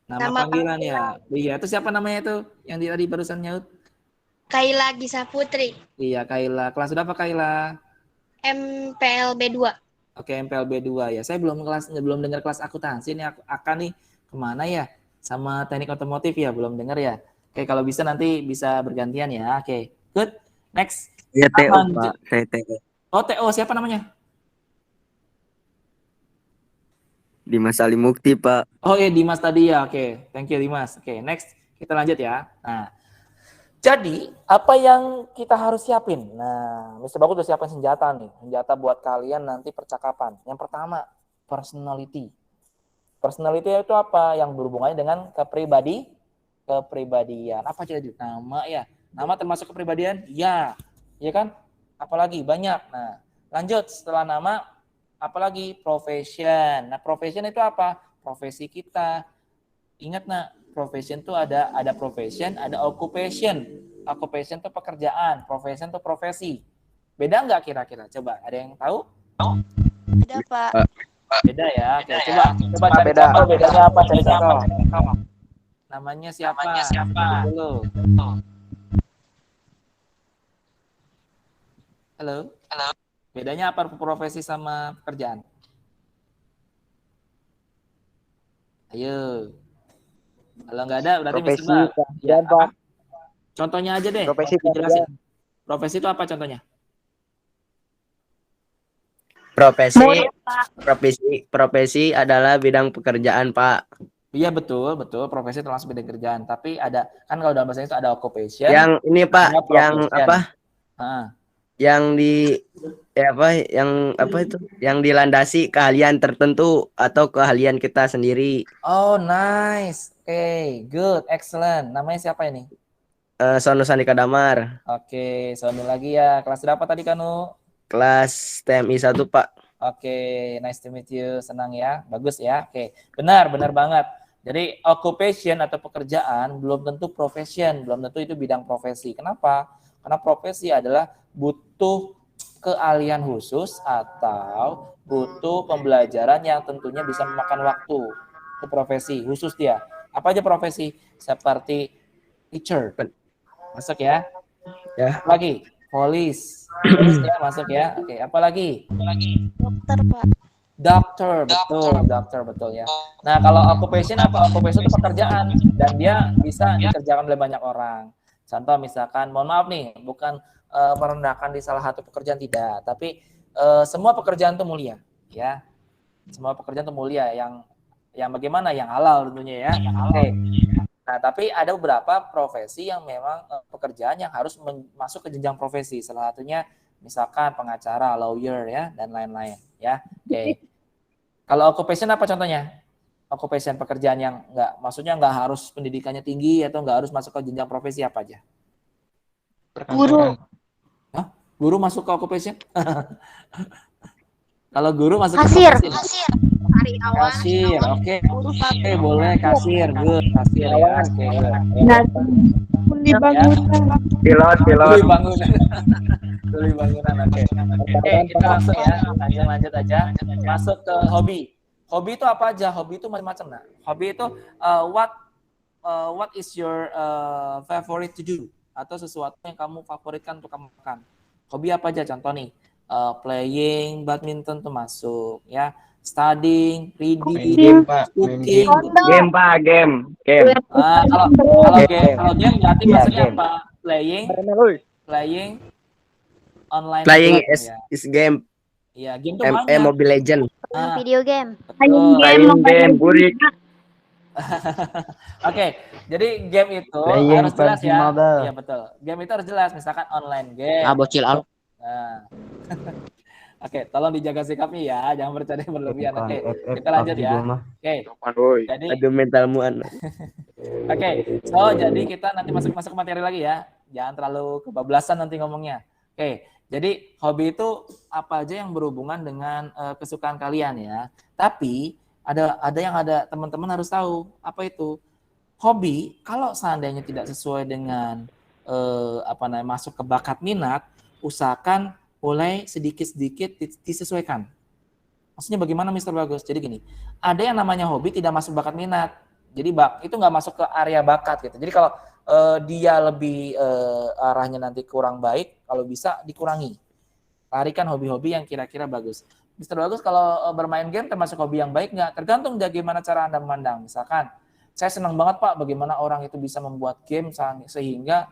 Nama panggilan ya. Iya, itu siapa namanya itu? Yang tadi barusan nyaut?
Kaila Gisa Putri.
Iya, Kaila. Kelas berapa Kaila?
MPLB 2.
Oke, MPLB 2 ya. Saya belum dengar kelas akuntansi. Ini akan nih kemana ya? Sama teknik otomotif ya, belum dengar ya. Oke, kalau bisa nanti bisa bergantian ya. Oke, good. Next.
Iya, TO, Pak. Saya TO.
Oh, TO, siapa namanya?
Dimas Ali Mukti, Pak.
Oh iya, Dimas tadi ya. Oke, thank you Dimas. Oke, next. Kita lanjut ya. Nah, jadi apa yang kita harus siapin? Nah, Mr. Bagus udah siapin senjata nih. Senjata buat kalian nanti percakapan. Yang pertama, personality. Personality itu apa? Yang berhubungannya dengan kepribadian. Apa jadi? Nama ya. Nama termasuk kepribadian? Ya. Iya kan? Apalagi banyak. Nah, lanjut setelah nama, apalagi profession. Nah, profession itu apa? Profesi kita. Ingat nak, profession itu ada profession, ada occupation. Occupation itu pekerjaan, profession itu profesi. Beda nggak kira-kira? Coba, ada yang tahu?
Beda, Pak.
Beda ya. Oke, coba cari contoh. Bedanya apa? Cari contoh. Namanya siapa? Dulu. Halo. Bedanya apa profesi sama pekerjaan? Ayo. Kalau nggak ada berarti
Profesi
ya, apa? Contohnya aja deh.
Profesi
jelasin. Profesi itu apa contohnya?
Profesi adalah bidang pekerjaan, Pak.
Iya betul. Profesi termasuk bidang kerjaan. Tapi ada kan kalau dalam bahasa itu ada occupation.
Yang ini Pak, yang apa? Yang yang dilandasi keahlian tertentu atau keahlian kita sendiri.
Oh, nice. Oke, good, excellent. Namanya siapa ini?
Sonu Sanika Damar.
Oke, Sonu lagi ya. Kelas berapa tadi Kanu?
Kelas TMI 1, Pak.
Oke, nice to meet you. Senang ya. Bagus ya. Oke, benar banget. Jadi occupation atau pekerjaan belum tentu profession, belum tentu itu bidang profesi. Kenapa? Karena profesi adalah butuh keahlian khusus atau butuh pembelajaran yang tentunya bisa memakan waktu. Itu profesi khusus dia. Apa aja profesi? Seperti teacher. Masuk ya.
Ya.
Lagi police. Ya, masuk ya. Oke, apa lagi?
Dokter, Pak.
Dokter betul ya. Nah, kalau occupation apa? Occupation itu pekerjaan dan dia bisa dikerjakan oleh banyak orang. Contoh misalkan, mohon maaf nih, bukan merendahkan di salah satu pekerjaan tidak, tapi semua pekerjaan itu mulia, ya. Semua pekerjaan itu mulia, yang bagaimana? Yang halal tentunya ya. Oke. Nah, tapi ada beberapa profesi yang memang pekerjaan yang harus masuk ke jenjang profesi. Salah satunya misalkan pengacara, lawyer ya, dan lain-lain ya. Oke. Kalau occupation apa contohnya? Occupation pekerjaan yang maksudnya nggak harus pendidikannya tinggi atau nggak harus masuk ke jenjang profesi apa aja?
Guru.
Hah? Guru masuk ke occupation? Kalau guru masuk
Kasir.
ke profesi? Kasir, oke. Oke, boleh kasir, good. Kasir ya, oke.
Kuli bangunan.
Pilot.
Kuli bangunan, oke. Oke, kita langsung ya, lanjut aja. Masuk ke hobi. Hobi itu apa aja? Hobi itu macam-macam. Nah, hobi itu what what is your favorite to do? Atau sesuatu yang kamu favoritkan untuk kamu lakukan. Hobi apa aja? Contoh nih, playing badminton tuh masuk, ya. Studying,
Main
reading,
game, Pak. Main
cooking.
game.
Game, Pak, game.
Kalau game berarti
Iya,
maksudnya
game.
apa? Playing online
Playing
game, ya.
is game.
Iya, game tuh banyak.
Mobile Legend.
Video game.
Betul.
Game, burik.
Oke, jadi game itu
Playing
harus jelas
PUBG
ya.
Mobile.
Iya betul. Game itu harus jelas, misalkan online game.
bocil al.
Nah. Oke, tolong dijaga sikapnya ya, jangan bercanda berlebihan. Oke, kita lanjut ya. Oke. Jadi
Aduh mentalmu an.
Oke, so jadi kita nanti masuk ke materi lagi ya. Jangan terlalu kebablasan nanti ngomongnya. Oke, jadi hobi itu apa aja yang berhubungan dengan kesukaan kalian ya. Tapi ada teman-teman harus tahu apa itu. Hobi kalau seandainya tidak sesuai dengan masuk ke bakat minat, usahakan mulai sedikit-sedikit disesuaikan. Maksudnya bagaimana Mr. Bagus? Jadi gini, ada yang namanya hobi tidak masuk bakat minat. Jadi itu nggak masuk ke area bakat gitu. Jadi kalau dia lebih arahnya nanti kurang baik, kalau bisa dikurangi. Larikan hobi-hobi yang kira-kira bagus. Mr. Bagus kalau bermain game termasuk hobi yang baik nggak? Tergantung dari bagaimana cara Anda memandang. Misalkan, saya senang banget Pak bagaimana orang itu bisa membuat game sehingga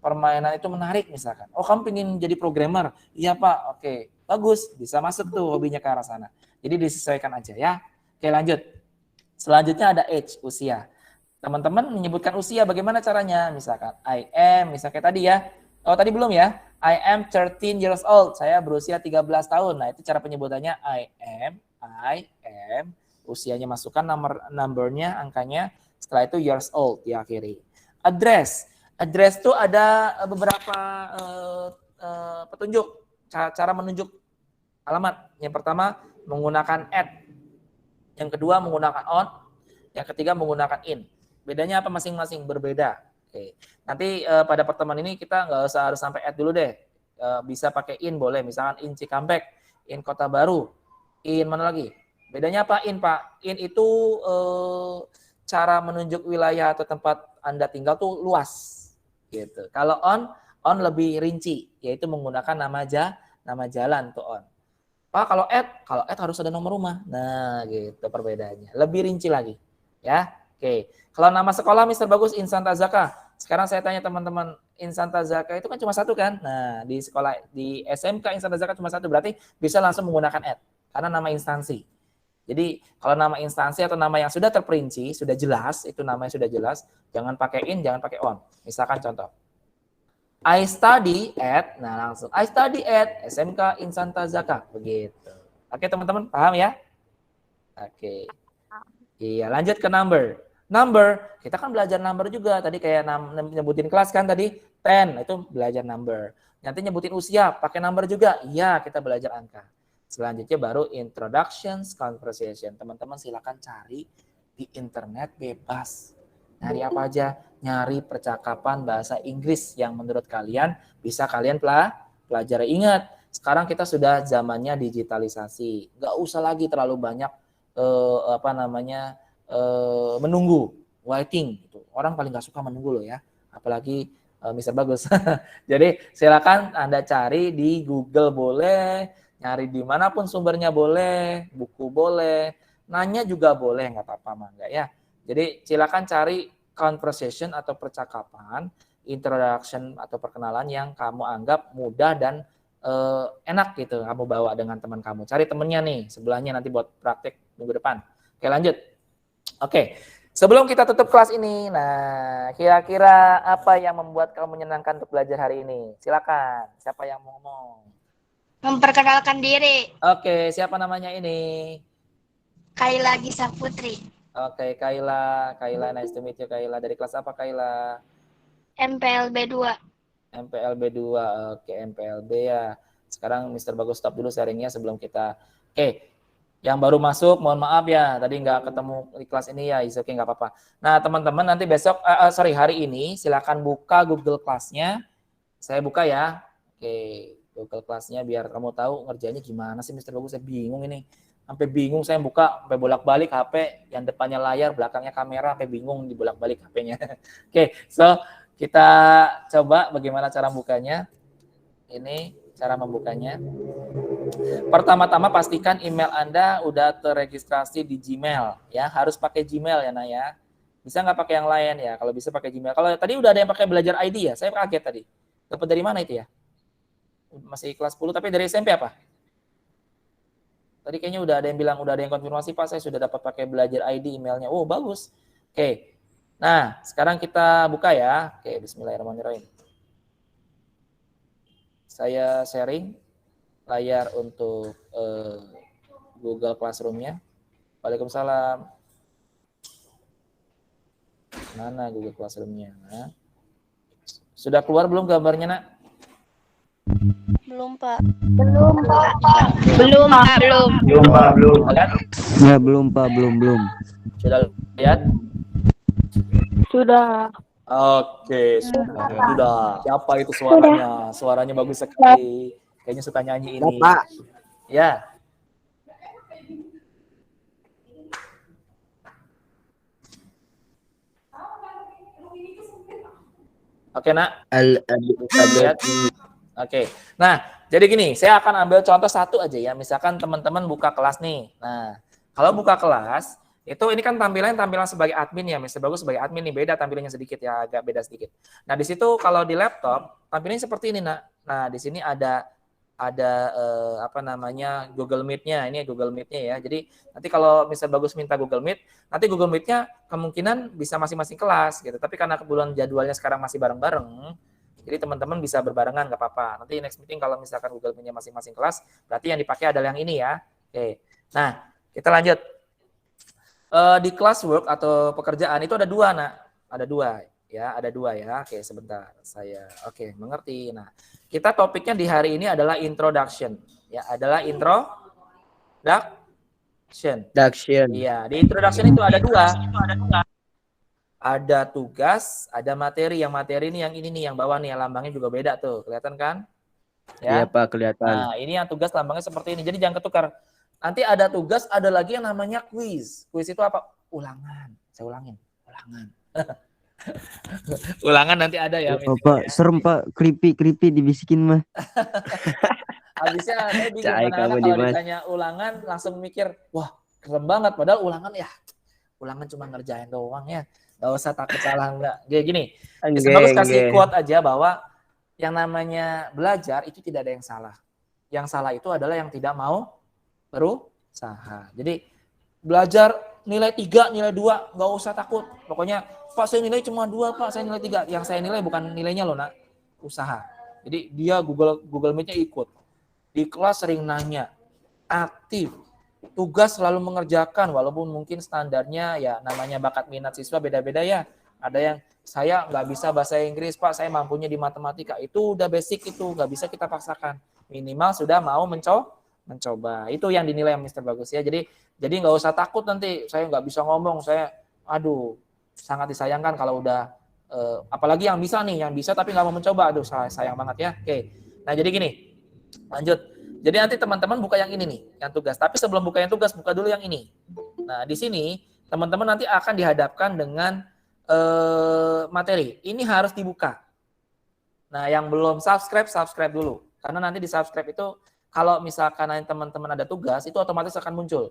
permainan itu menarik misalkan. Oh kamu pengen jadi programmer? Iya Pak, oke. Bagus, bisa masuk tuh hobinya ke arah sana. Jadi disesuaikan aja ya. Oke lanjut. Selanjutnya ada age, usia. Teman-teman menyebutkan usia bagaimana caranya? Misalkan I am, misalnya kayak tadi ya. Oh tadi belum ya? I am 13 years old. Saya berusia 13 tahun. Nah itu cara penyebutannya I am. Usianya masukkan numbernya, angkanya. Setelah itu years old diakhiri. Address. Address itu ada beberapa petunjuk, cara menunjuk alamat. Yang pertama menggunakan at. Yang kedua menggunakan on. Yang ketiga menggunakan in. Bedanya apa masing-masing? Berbeda. Oke. Nanti pada pertemuan ini kita nggak usah harus sampai at dulu deh. Bisa pakai in boleh. Misalkan in Cikampek, in Kota Baru, in mana lagi? Bedanya apa in Pak? In itu cara menunjuk wilayah atau tempat Anda tinggal tuh luas. Gitu. Kalau on lebih rinci, yaitu menggunakan nama jalan tuh on. Pak kalau add harus ada nomor rumah. Nah, gitu perbedaannya. Lebih rinci lagi, ya. Oke. Kalau nama sekolah Mr. Bagus Insan Tazaka. Sekarang saya tanya teman-teman, Insan Tazaka itu kan cuma satu kan? Nah, di sekolah di SMK Insan Tazaka cuma satu, berarti bisa langsung menggunakan add karena nama instansi. Jadi kalau nama instansi atau nama yang sudah terperinci, sudah jelas, itu namanya sudah jelas, jangan pakai in, jangan pakai on. Misalkan contoh, I study at, nah langsung, I study at SMK Insan Tazaka, begitu. Oke teman-teman, paham ya? Oke. Iya, lanjut ke number. Number, kita kan belajar number juga, tadi kayak nyebutin kelas kan tadi, 10, itu belajar number. Nanti nyebutin usia, pakai number juga, iya kita belajar angka. Selanjutnya baru introductions conversation. Teman-teman silakan cari di internet bebas. Nyari apa aja? Nyari percakapan bahasa Inggris yang menurut kalian bisa kalian pelajari. Ingat, sekarang kita sudah zamannya digitalisasi. Nggak usah lagi terlalu banyak menunggu, waiting. Orang paling nggak suka menunggu loh ya. Apalagi Mr. Bagus. Jadi silakan Anda cari di Google boleh, nyari dimanapun sumbernya boleh, buku boleh, nanya juga boleh, nggak apa-apa mangga ya. Jadi silakan cari conversation atau percakapan, introduction atau perkenalan yang kamu anggap mudah dan enak gitu kamu bawa dengan teman kamu. Cari temennya nih sebelahnya nanti buat praktek minggu depan. Oke lanjut. Oke, sebelum kita tutup kelas ini, nah kira-kira apa yang membuat kamu menyenangkan untuk belajar hari ini? Silakan, siapa yang mau ngomong?
Memperkenalkan diri.
Oke, siapa namanya ini?
Kaila Gisa Putri.
Oke, Kaila, nice to meet you Kaila. Dari kelas apa Kaila?
MPLB 2.
MPLB 2, oke MPLB ya. Sekarang Mr. Bagus stop dulu sharingnya sebelum kita. Oke, yang baru masuk mohon maaf ya, tadi nggak ketemu di kelas ini ya, oke nggak apa-apa. Nah teman-teman nanti besok, hari ini silakan buka Google Class-nya. Saya buka ya. Oke. Google Class-nya biar kamu tahu ngerjainnya gimana sih Mr. Bagus, saya bingung ini. Sampai bingung saya buka, sampai bolak-balik HP, yang depannya layar, belakangnya kamera, sampai bingung dibolak-balik HP-nya. Oke, so kita coba bagaimana cara bukanya. Ini cara membukanya. Pertama-tama pastikan email Anda udah terregistrasi di Gmail ya, harus pakai Gmail ya Nak ya. Bisa nggak pakai yang lain ya? Kalau bisa pakai Gmail. Kalau tadi udah ada yang pakai Belajar ID ya, saya kaget tadi. Dapat dari mana itu ya? Masih kelas 10 tapi dari SMP apa? Tadi kayaknya udah ada yang bilang, udah ada yang konfirmasi Pak, saya sudah dapat pakai Belajar ID emailnya. Oh bagus. Oke. Nah sekarang kita buka ya. Oke, Bismillahirrahmanirrahim. Saya sharing layar untuk Google Classroom-nya. Waalaikumsalam. Mana Google Classroom-nya? Nah. Sudah keluar belum gambarnya, Nak?
Belum, Pak. Belum, Pak. Belum, Pak. Belum.
Belum, Pak. Belum. Lihat?
Ya, belum, Pak. Belum.
Sudah lihat?
Sudah.
Oke, sudah. Siapa itu suaranya? Suaranya bagus sekali. Kayaknya suka nyanyi ini.
Bapak.
Ya. Oke, Nak. Lihat. Oke. Nah, jadi gini, saya akan ambil contoh satu aja ya. Misalkan teman-teman buka kelas nih. Nah, kalau buka kelas, itu ini kan tampilan sebagai admin ya. Mr. Bagus sebagai admin nih, beda tampilannya sedikit ya, agak beda sedikit. Nah, di situ kalau di laptop, tampilannya seperti ini, Nak. Nah, di sini ada apa namanya Google Meet-nya. Ini Google Meet-nya ya. Jadi nanti kalau Mr. Bagus minta Google Meet, nanti Google Meet-nya kemungkinan bisa masing-masing kelas gitu. Tapi karena kebetulan jadwalnya sekarang masih bareng-bareng, jadi teman-teman bisa berbarengan nggak apa-apa. Nanti next meeting kalau misalkan Google Meet-nya masing-masing kelas, berarti yang dipakai adalah yang ini ya. Oke. Nah, kita lanjut. Di classwork atau pekerjaan itu ada dua, Nak. Ada dua ya, ada dua ya. Oke, sebentar. Oke, mengerti. Nah, kita topiknya di hari ini adalah introduction. Ya, adalah introduction. Iya, di introduction itu ada dua. Ada tugas, ada materi. Yang materi ini yang ini nih, yang bawah nih, yang lambangnya juga beda tuh. Kelihatan kan? Ya.
Iya, Pak, kelihatan.
Nah, ini yang tugas lambangnya seperti ini. Jadi jangan ketukar. Nanti ada tugas, ada lagi yang namanya quiz. Quiz itu apa? Ulangan. Saya ulangin. Ulangan. Ulangan nanti ada ya.
Pak, serem Pak, creepy dibisikin mah.
Habisnya saya bingung kadang-kadang kalau ditanya ulangan langsung mikir, wah keren banget. Padahal ulangan cuma ngerjain doang ya. Gak usah takut salah enggak. Gini, bagus kasih quote aja bahwa yang namanya belajar itu tidak ada yang salah. Yang salah itu adalah yang tidak mau berusaha. Jadi belajar nilai 3, nilai 2, nggak usah takut. Pokoknya, Pak saya nilai cuma 2, Pak saya nilai 3. Yang saya nilai bukan nilainya loh, Nak. Usaha. Jadi dia Google Meet-nya ikut. Di kelas sering nanya, aktif. Tugas selalu mengerjakan, walaupun mungkin standarnya ya namanya bakat minat siswa beda-beda ya. Ada yang saya nggak bisa bahasa Inggris, Pak, saya mampunya di matematika. Itu udah basic itu, nggak bisa kita paksakan. Minimal sudah mau mencoba. Itu yang dinilai yang Mr. Bagus ya. Jadi nggak usah takut nanti saya nggak bisa ngomong, saya sangat disayangkan kalau udah apalagi yang bisa tapi nggak mau mencoba, sayang banget ya. Oke. Nah jadi gini, lanjut. Jadi nanti teman-teman buka yang ini nih, yang tugas. Tapi sebelum buka yang tugas, buka dulu yang ini. Nah di sini teman-teman nanti akan dihadapkan dengan materi. Ini harus dibuka. Nah yang belum subscribe dulu. Karena nanti di subscribe itu kalau misalkan nanti teman-teman ada tugas, itu otomatis akan muncul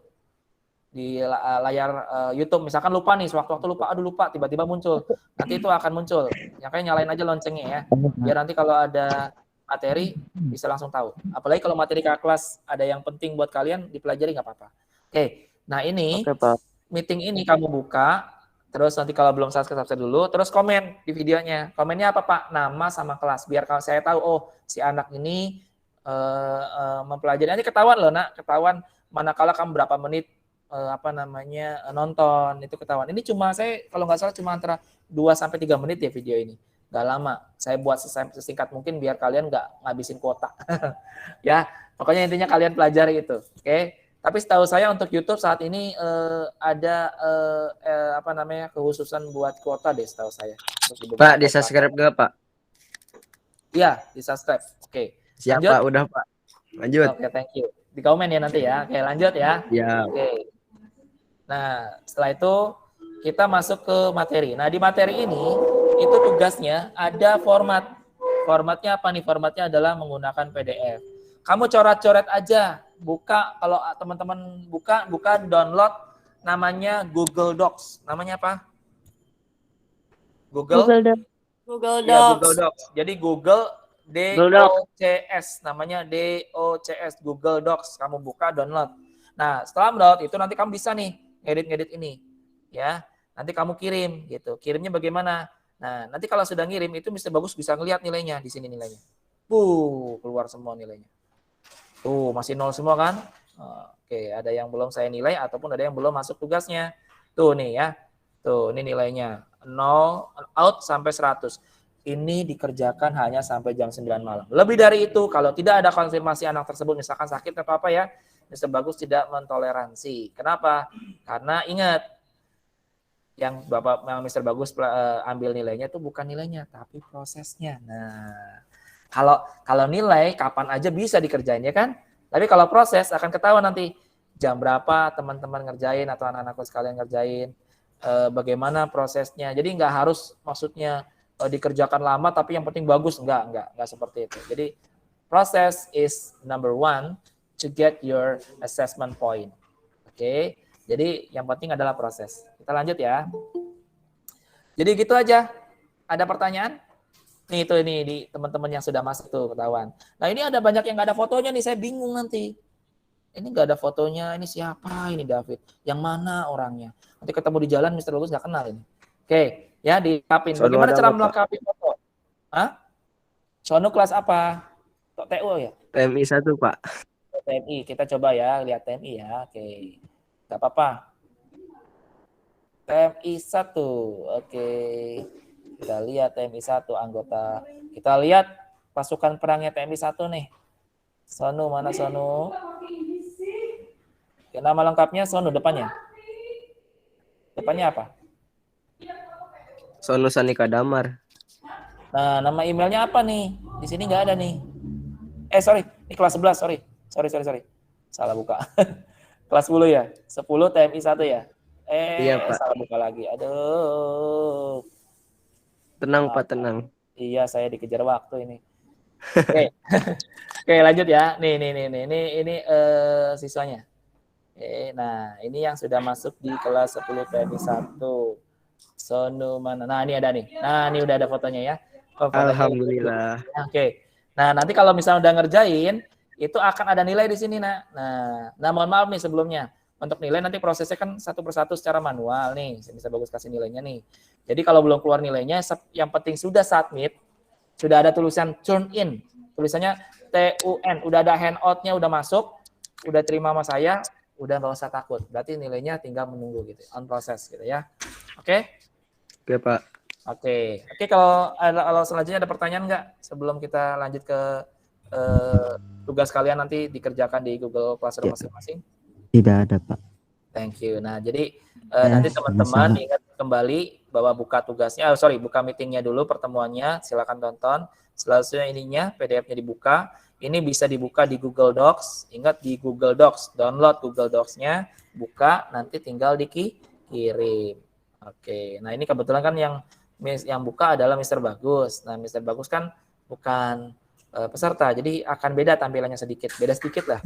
di layar YouTube. Misalkan lupa nih, sewaktu-waktu lupa, tiba-tiba muncul. Nanti itu akan muncul. Makanya nyalain aja loncengnya ya. Biar nanti kalau ada materi, bisa langsung tahu. Apalagi kalau materi kelas ada yang penting buat kalian, dipelajari nggak apa-apa. Oke, nah ini, meeting ini kamu buka, terus nanti kalau belum subscribe dulu, terus komen di videonya. Komennya apa Pak? Nama sama kelas. Biar kalau saya tahu, oh si anak ini mempelajari. Nanti ketahuan loh, Nak, ketahuan manakala kamu berapa menit nonton, itu ketahuan. Ini cuma saya kalau nggak salah cuma antara 2-3 menit ya video ini. Nggak lama. Saya buat sesingkat mungkin biar kalian nggak ngabisin kuota. Ya, pokoknya intinya kalian pelajari itu. Oke. Tapi setahu saya untuk YouTube saat ini ada kekhususan buat kuota deh setahu saya.
Pak, di subscribe nggak Pak?
Iya, di subscribe. Oke.
Siap Pak, udah Pak. Lanjut.
Oke, thank you. di komen ya nanti ya. Oke, lanjut ya.
Ya.
Oke. Nah, setelah itu kita masuk ke materi. Nah, di materi ini itu tugasnya ada format. Formatnya apa nih? Formatnya adalah menggunakan PDF. Kamu coret-coret aja. Buka, kalau teman-teman buka download namanya Google Docs. Namanya apa? Google
Docs.
Google
Ya,
Docs.
Google Docs. Jadi Google DOCS, namanya DOCS, Google Docs. Kamu buka, download. Nah, setelah download itu nanti kamu bisa nih ngedit ini, ya. Nanti kamu kirim, gitu. Kirimnya bagaimana? Nah, nanti kalau sudah ngirim itu Mr. Bagus bisa ngelihat nilainya di sini nilainya. Keluar semua nilainya. Tuh, masih 0 semua kan? Oke, ada yang belum saya nilai ataupun ada yang belum masuk tugasnya. Tuh nih ya. Tuh, ini nilainya 0 out sampai 100. Ini dikerjakan hanya sampai jam 9 malam. Lebih dari itu, kalau tidak ada konfirmasi anak tersebut, misalkan sakit atau apa ya, Mr. Bagus tidak mentoleransi. Kenapa? Karena ingat, yang Mr. Bagus ambil nilainya itu bukan nilainya, tapi prosesnya. Nah, kalau nilai kapan aja bisa dikerjain ya kan? Tapi kalau proses akan ketahuan nanti jam berapa teman-teman ngerjain atau anak-anakku sekalian ngerjain, bagaimana prosesnya. Jadi nggak harus maksudnya dikerjakan lama tapi yang penting bagus, enggak seperti itu. Jadi proses is number 1 to get your assessment point. Oke. Jadi yang penting adalah proses. Kita lanjut ya. Jadi gitu aja. Ada pertanyaan? Nih itu ini di teman-teman yang sudah masuk tuh ketahuan. Nah, ini ada banyak yang nggak ada fotonya nih, saya bingung nanti. Ini nggak ada fotonya, ini siapa ini David? Yang mana orangnya? Nanti ketemu di jalan Mr. Bagus nggak kenal ini. Oke, ya dilengkapin. Bagaimana cara melengkapi foto? Hah? Sono kelas apa? TU ya?
TMI 1, Pak.
TMI, kita coba ya, lihat TMI ya. Oke, nggak apa-apa. TMI 1, oke. Kita lihat TMI 1 anggota. Kita lihat pasukan perangnya TMI 1 nih. Sonu, mana Sonu? Ya, nama lengkapnya Sonu, depannya. Depannya apa?
Sonu Sanika Damar.
Nah, nama emailnya apa nih? Di sini nggak ada nih. Sorry, ini kelas 11, sorry. Salah buka. Kelas 10 ya? 10 TMI 1 ya?
Iya, Pak.
Salah buka lagi. Aduh.
Tenang, Pak, tenang.
Iya, saya dikejar waktu ini. Oke. Oke, lanjut ya. Ini siswanya. Nah, ini yang sudah masuk di kelas 10 TMI 1. Sonu mana? Nah, ini ada nih. Nah, ini udah ada fotonya ya.
Alhamdulillah.
Oke. Nah, nanti kalau misalnya udah ngerjain, itu akan ada nilai di sini, Nah, mohon maaf nih sebelumnya. Untuk nilai nanti prosesnya kan satu persatu secara manual nih. Saya bisa bagus kasih nilainya nih. Jadi kalau belum keluar nilainya, yang penting sudah submit, sudah ada tulisan turn in. Tulisannya TUN, udah ada handout-nya, udah masuk, udah terima sama saya, udah nggak usah takut. Berarti nilainya tinggal menunggu gitu, on proses gitu ya. Oke?
Oke, Pak.
Oke, kalau selanjutnya ada pertanyaan nggak sebelum kita lanjut ke tugas kalian nanti dikerjakan di Google Classroom masing-masing?
Tidak ada, Pak.
Thank you. Nah, jadi nanti teman-teman ingat kembali bahwa buka meetingnya dulu, pertemuannya, silakan tonton. Selanjutnya ininya, PDF-nya dibuka. Ini bisa dibuka di Google Docs. Ingat di Google Docs, download Google Docs-nya, buka, nanti tinggal dikirim. Oke, nah ini kebetulan kan yang buka adalah Mr. Bagus. Nah, Mr. Bagus kan bukan peserta, jadi akan beda tampilannya sedikit, beda sedikit lah,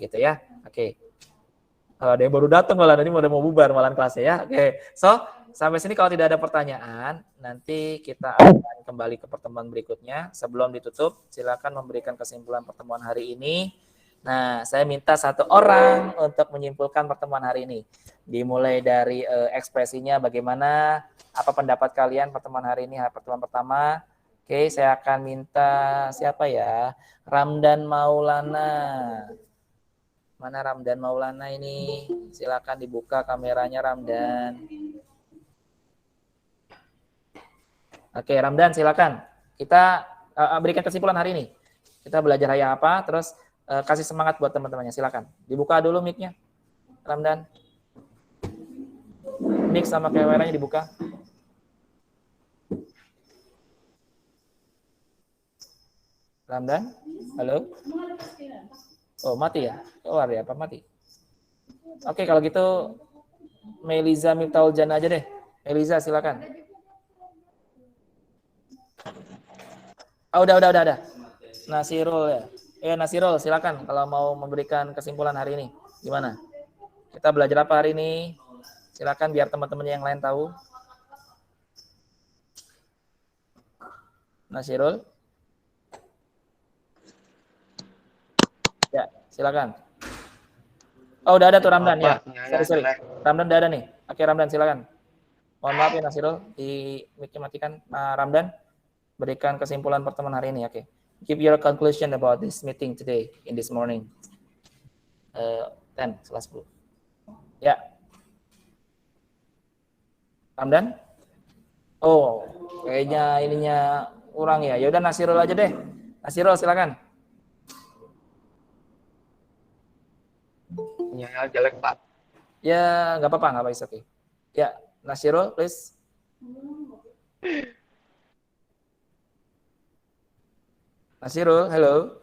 gitu ya. Oke. Ada yang baru datang malah, nanti udah mau bubar malam kelasnya ya. Oke, so sampai sini kalau tidak ada pertanyaan, nanti kita akan kembali ke pertemuan berikutnya. Sebelum ditutup, silakan memberikan kesimpulan pertemuan hari ini. Nah, saya minta satu orang untuk menyimpulkan pertemuan hari ini. Dimulai dari ekspresinya bagaimana, apa pendapat kalian pertemuan hari ini, pertemuan pertama. Oke, saya akan minta siapa ya? Ramdan Maulana. Mana Ramdan Maulana ini? Silakan dibuka kameranya Ramdan. Oke, Ramdan silakan. Kita berikan kesimpulan hari ini. Kita belajar kayak apa, terus kasih semangat buat teman-temannya. Silakan. Dibuka dulu mic-nya. Ramdan. Mic sama kameranya dibuka. Ramdan? Halo? Oh, mati ya? Keluar ya, apa mati? Oke, kalau gitu Meliza Miftahul Jannah aja deh. Meliza, silakan. Oh, udah. Nasirul ya. Nasirul, silakan kalau mau memberikan kesimpulan hari ini. Gimana? Kita belajar apa hari ini? Silakan biar teman-teman yang lain tahu. Nasirul. Ya, silakan. Oh, udah ada tuh Ramdan ya. Sorry. Ramdan udah ada nih. Oke, Ramdan silakan. Mohon maaf ya Nasirul, di mic-nya matikan. Ramdan, berikan kesimpulan pertemuan hari ini. Oke. Give your conclusion about this meeting today in this morning. 10 kelas 10. Ya. Ramdan? Oh, kayaknya ininya kurang ya. Ya udah Nasirul aja deh. Nasirul silakan.
Ya, jelek Pak.
Ya, nggak apa-apa, oke. Okay. Ya, Nasirul, please. Nasirul, halo.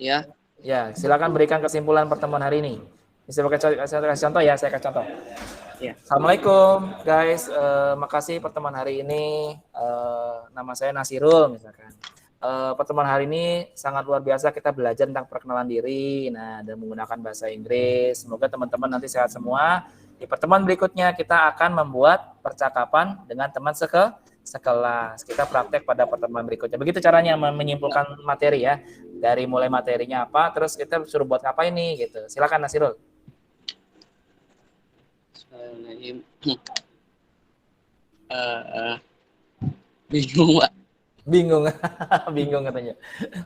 Ya.
Ya, silakan berikan kesimpulan pertemuan hari ini. Bisa pakai contoh ya, saya kasih contoh.
Ya.
Assalamualaikum, guys. Makasih pertemuan hari ini. Nama saya Nasirul, misalkan. Pertemuan hari ini sangat luar biasa, kita belajar tentang perkenalan diri, dan menggunakan bahasa Inggris. Semoga teman-teman nanti sehat semua. Di pertemuan berikutnya kita akan membuat percakapan dengan teman sekelas. Kita praktek pada pertemuan berikutnya. Begitu caranya menyimpulkan materi ya. Dari mulai materinya apa, terus kita suruh buat apa ini gitu. Silakan Nasirul.
Bingung Pak.
Bingung katanya.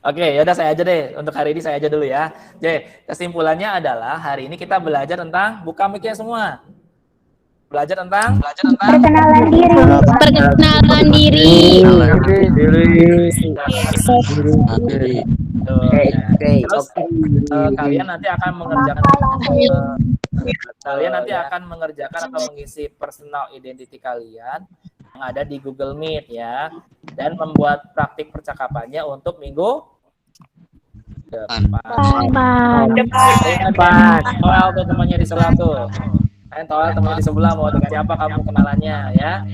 Oke, yaudah saya aja deh. Untuk hari ini saya aja dulu ya. Jadi kesimpulannya adalah hari ini kita belajar tentang, buka mic-nya semua. Belajar tentang
Perkenalan diri.
Perkenalan diri.
Kalian nanti akan mengerjakan atau mengisi personal identity kalian yang ada di Google Meet ya, dan membuat praktik percakapannya untuk minggu depan. Soal tuh temannya di sebelah tuh. Kalian tahu teman di sebelah mau dengan siapa kamu kenalannya ya.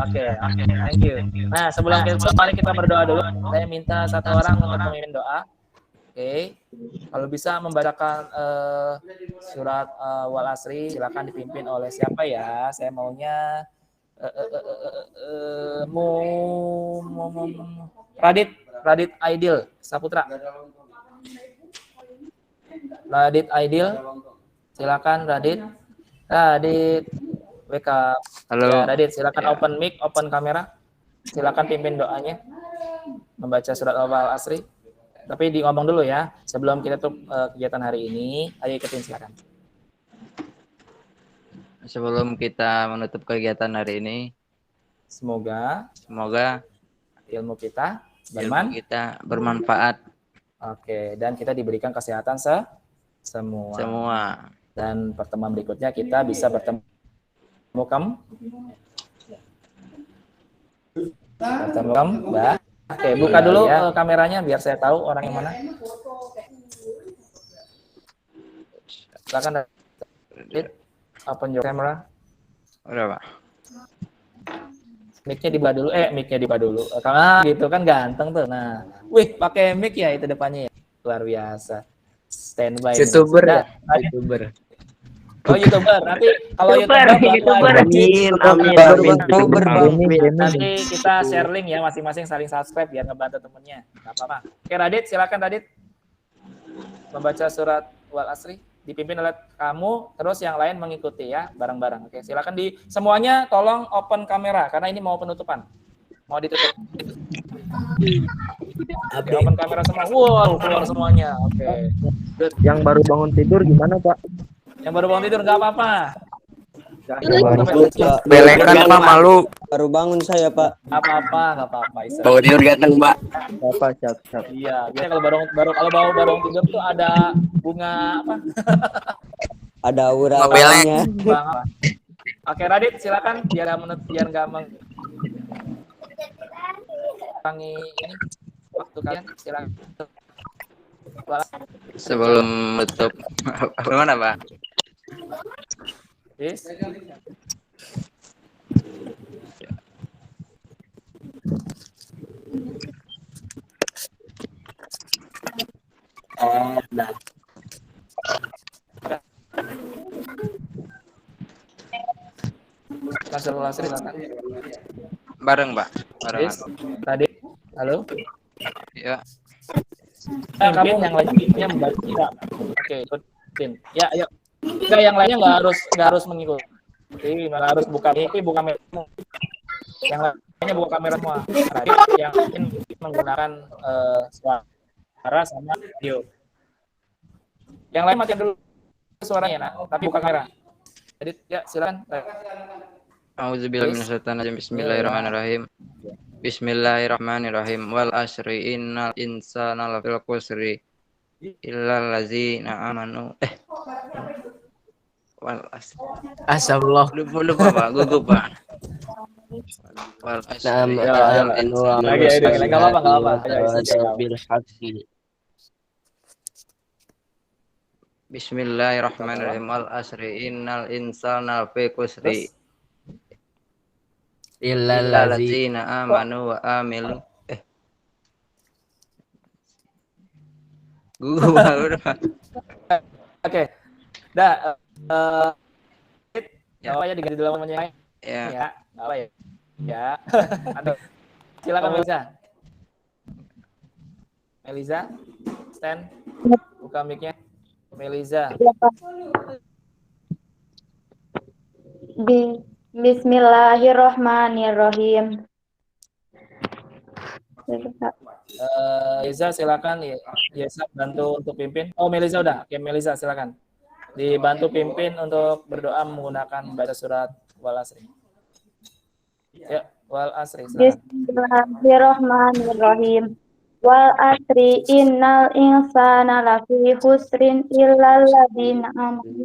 Oke, thank you. Nah, sebelum mari kita berdoa dulu. Saya minta satu orang untuk memimpin doa. Oke. Kalau bisa membacakan surat Wal Asri, silakan dipimpin oleh siapa ya? Saya maunya Radit Aidil Saputra. Radit Aidil. Silakan Radit WK.
Halo.
Ya, Radit, silakan open mic, open kamera. Silakan pimpin doanya. Membaca surat Al Asri. Tapi ngomong dulu ya, sebelum kita tutup kegiatan hari ini. Ayo ikutin silakan.
Sebelum kita menutup kegiatan hari ini,
semoga ilmu kita
bermanfaat.
Oke, dan kita diberikan kesehatan semua. Dan pertemuan berikutnya kita bisa bertemu Mbak. Oke, buka dulu kameranya biar saya tahu orang yang mana. Silakan open your camera.
Udah, Pak.
Mic-nya dibuka dulu. Karena gitu kan ganteng tuh. Nah, wih, pakai mic ya itu depannya ya. Luar biasa. Standby.
YouTuber ya?
YouTuber. Oh, YouTuber. Nanti kalau nanti kita share link ya, masing-masing saling subscribe biar ngebantu temennya. Enggak apa-apa. Oke, Radit, silakan Radit. Membaca surat Wal Asri dipimpin oleh kamu, terus yang lain mengikuti ya, bareng-bareng. Oke, silakan semuanya tolong open kamera karena ini mau penutupan. Mau ditutup. Open kamera semua. Wow, keluar semuanya. Oke.
Yang baru bangun tidur gimana Pak?
Yang baru bangun tidur nggak apa-apa.
Belekan Pak, malu.
Baru bangun saya Pak.
Apa-apa, nggak apa-apa.
Bangun tidur ganteng Pak.
Apa siap.
Iya, biasanya kalau baru tidur tuh ada bunga apa?
Ada aura-auranya.
Oke, Radit, silakan biar nggak mengurangi ini waktu kalian. Silakan.
Sebelum menutup bagaimana Pak?
Yes. Nah. Kasih Lasri silakan.
Bareng Pak. Bareng.
Yes. Tadi. Halo.
Ya.
Kamu yang lainnya membaca. Oke, ikutin. Ya, ayo. Enggak, yang lainnya nggak harus mengikuti. Nggak harus buka kamera. Yang lainnya buka kamera semua. Yang ingin menggunakan suara sama video. Yang lain matiin dulu suaranya, nah, tapi buka kamera. Jadi ya silakan.
Auzubillahi minasyaitonir rajim. Bismillahirrahmanirrahim. Bismillahirrahmanirrahim. Wal asri innal insana lafil khusri illal ladzina amanu. Wal asri.
Astagfirullah.
Lupa Pak, gugup Pak. Wal asri
Enggak apa-apa.
Bil haqqi.
Bismillahirrahmanirrahim. Wal asri innal insana lafi khusri illal ladzina amanu wa amilu.
Oke. Dah ya apa ya diganti dalam namanya ya. Apa ya? Ya. Aduh. Silakan Meliza. Stand. Buka mic-nya. Meliza.
Bismillahirrahmanirrahim.
Meliza silakan. Yesa bantu untuk pimpin. Oh, Meliza udah. Oke, Meliza silakan. Dibantu pimpin untuk berdoa menggunakan baca surat Wal Asri. Ya, Wal Asri silakan.
Bismillahirrahmanirrahim. Wal asri innal insana lafi khusrin illal ladzina amanu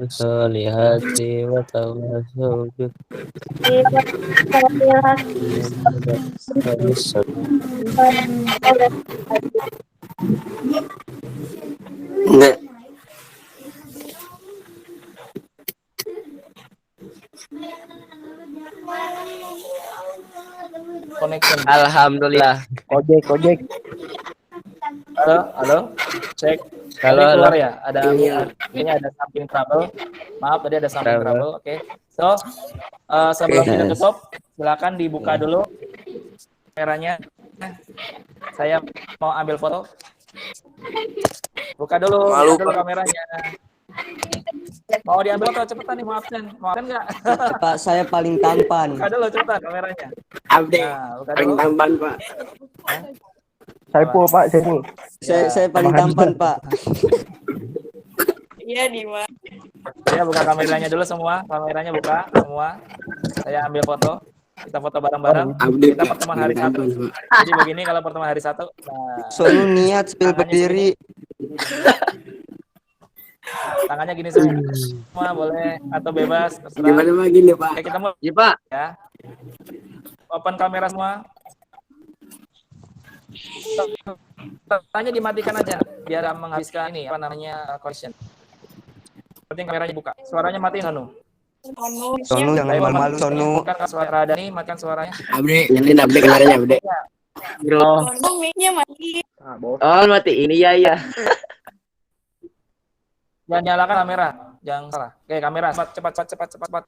Solihati wa tawassaw bil
Connection.
Alhamdulillah. Kojek.
Halo. Cek.
Halo.
Keluar ya? Kayaknya ada something trouble. Maaf tadi ada something trouble. Oke. So, sebelum kita tutup, silakan dibuka dulu kameranya. Saya mau ambil foto. Buka dulu kameranya. Mau diambil foto cepetan nih, maaf nggak?
Pak, saya paling tampan.
Buka dulu cepetan kameranya.
Update. Paling tampan Pak.
Saiful Pak, Saiful.
Saya paling tampan Pak.
Iya, Dima.
Ya, buka kameranya dulu semua. Kameranya buka semua. Saya ambil foto. Kita foto bareng-bareng. Kita pertemuan hari Sabtu. Jadi begini kalau pertemuan hari Sabtu. Nah,
Selalu niat spill berdiri.
Tangannya gini semua boleh atau bebas terserah.
Gimana Pak gini Pak?
Oke, kita mau
Iya Pak.
ya. Open kamera semua. Tanya dimatikan aja biar menghabiskan ini apa namanya question. Penting kameranya buka. Suaranya matiin Sonu.
Sonu jangan malu-malu Sonu.
Bukan suara Dani, matikan suaranya.
Abde, nyalain Abde kameranya Abde.
Bro.
Mic-nya mati.
Oh, mati ini ya.
Jangan nyalakan kamera, jangan salah. Oke, kamera cepat.
Cepat.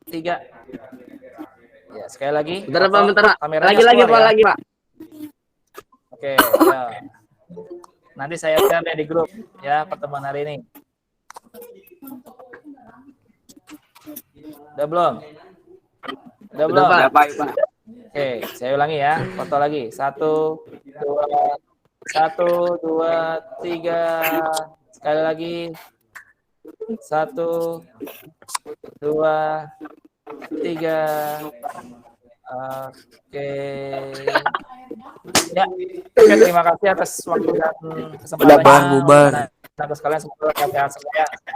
Tiga. Ya, sekali lagi.
Bentar Pak.
Kameranya
Lagi Pak.
Oke, ya. Nanti saya share deh di grup ya pertemuan hari ini. Udah belum?
Pak.
Oke, saya ulangi ya. Foto lagi. 1, 2, 3. Sekali lagi. 1, 2, 3. Oke. Ya, oke, terima kasih atas waktu dan kesempatannya.
bubar.
Atas kalian semoga sehat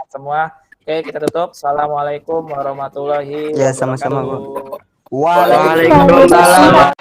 semua. Oke, kita tutup. Assalamualaikum warahmatullahi
Ya,
wabarakatuh.
sama-sama, Bu.
Waalaikumsalam.